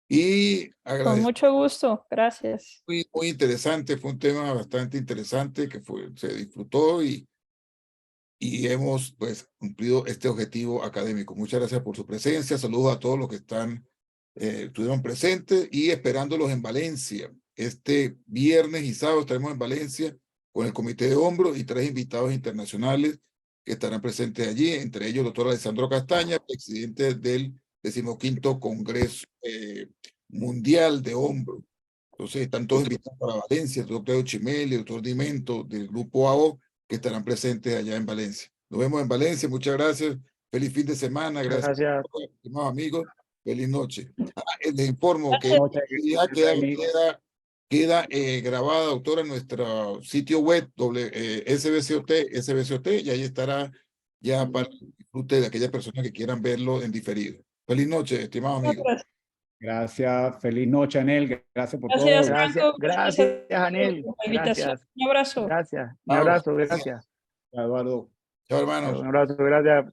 Y Con agradecer, mucho gusto. Gracias. muy interesante, fue un tema bastante interesante que se disfrutó y hemos pues cumplido este objetivo académico. Muchas gracias por su presencia. Saludos a todos los que estuvieron presentes y esperándolos en Valencia. Este viernes y sábado estaremos en Valencia con el Comité de Hombros y 3 invitados internacionales que estarán presentes allí, entre ellos el doctor Alessandro Castaña, presidente del 15º Congreso Mundial de Hombros. Entonces están todos invitados para Valencia, el doctor Chimeli, el doctor Dimento del Grupo AO, que estarán presentes allá en Valencia. Nos vemos en Valencia, muchas gracias. Feliz fin de semana, gracias, estimados amigos. Feliz noche. Les informo que la actividad queda grabada, doctora, en nuestro sitio web SBCOT, y ahí estará ya para el disfrute de aquellas personas que quieran verlo en diferido. Feliz noche, estimados amigos. Gracias, feliz noche, Anel. Gracias por Gracias, todo. Franco. Gracias, Anel. Por la invitación. Gracias. Un abrazo. Gracias. Un abrazo, gracias. Eduardo. Chao, hermanos. Un abrazo, gracias.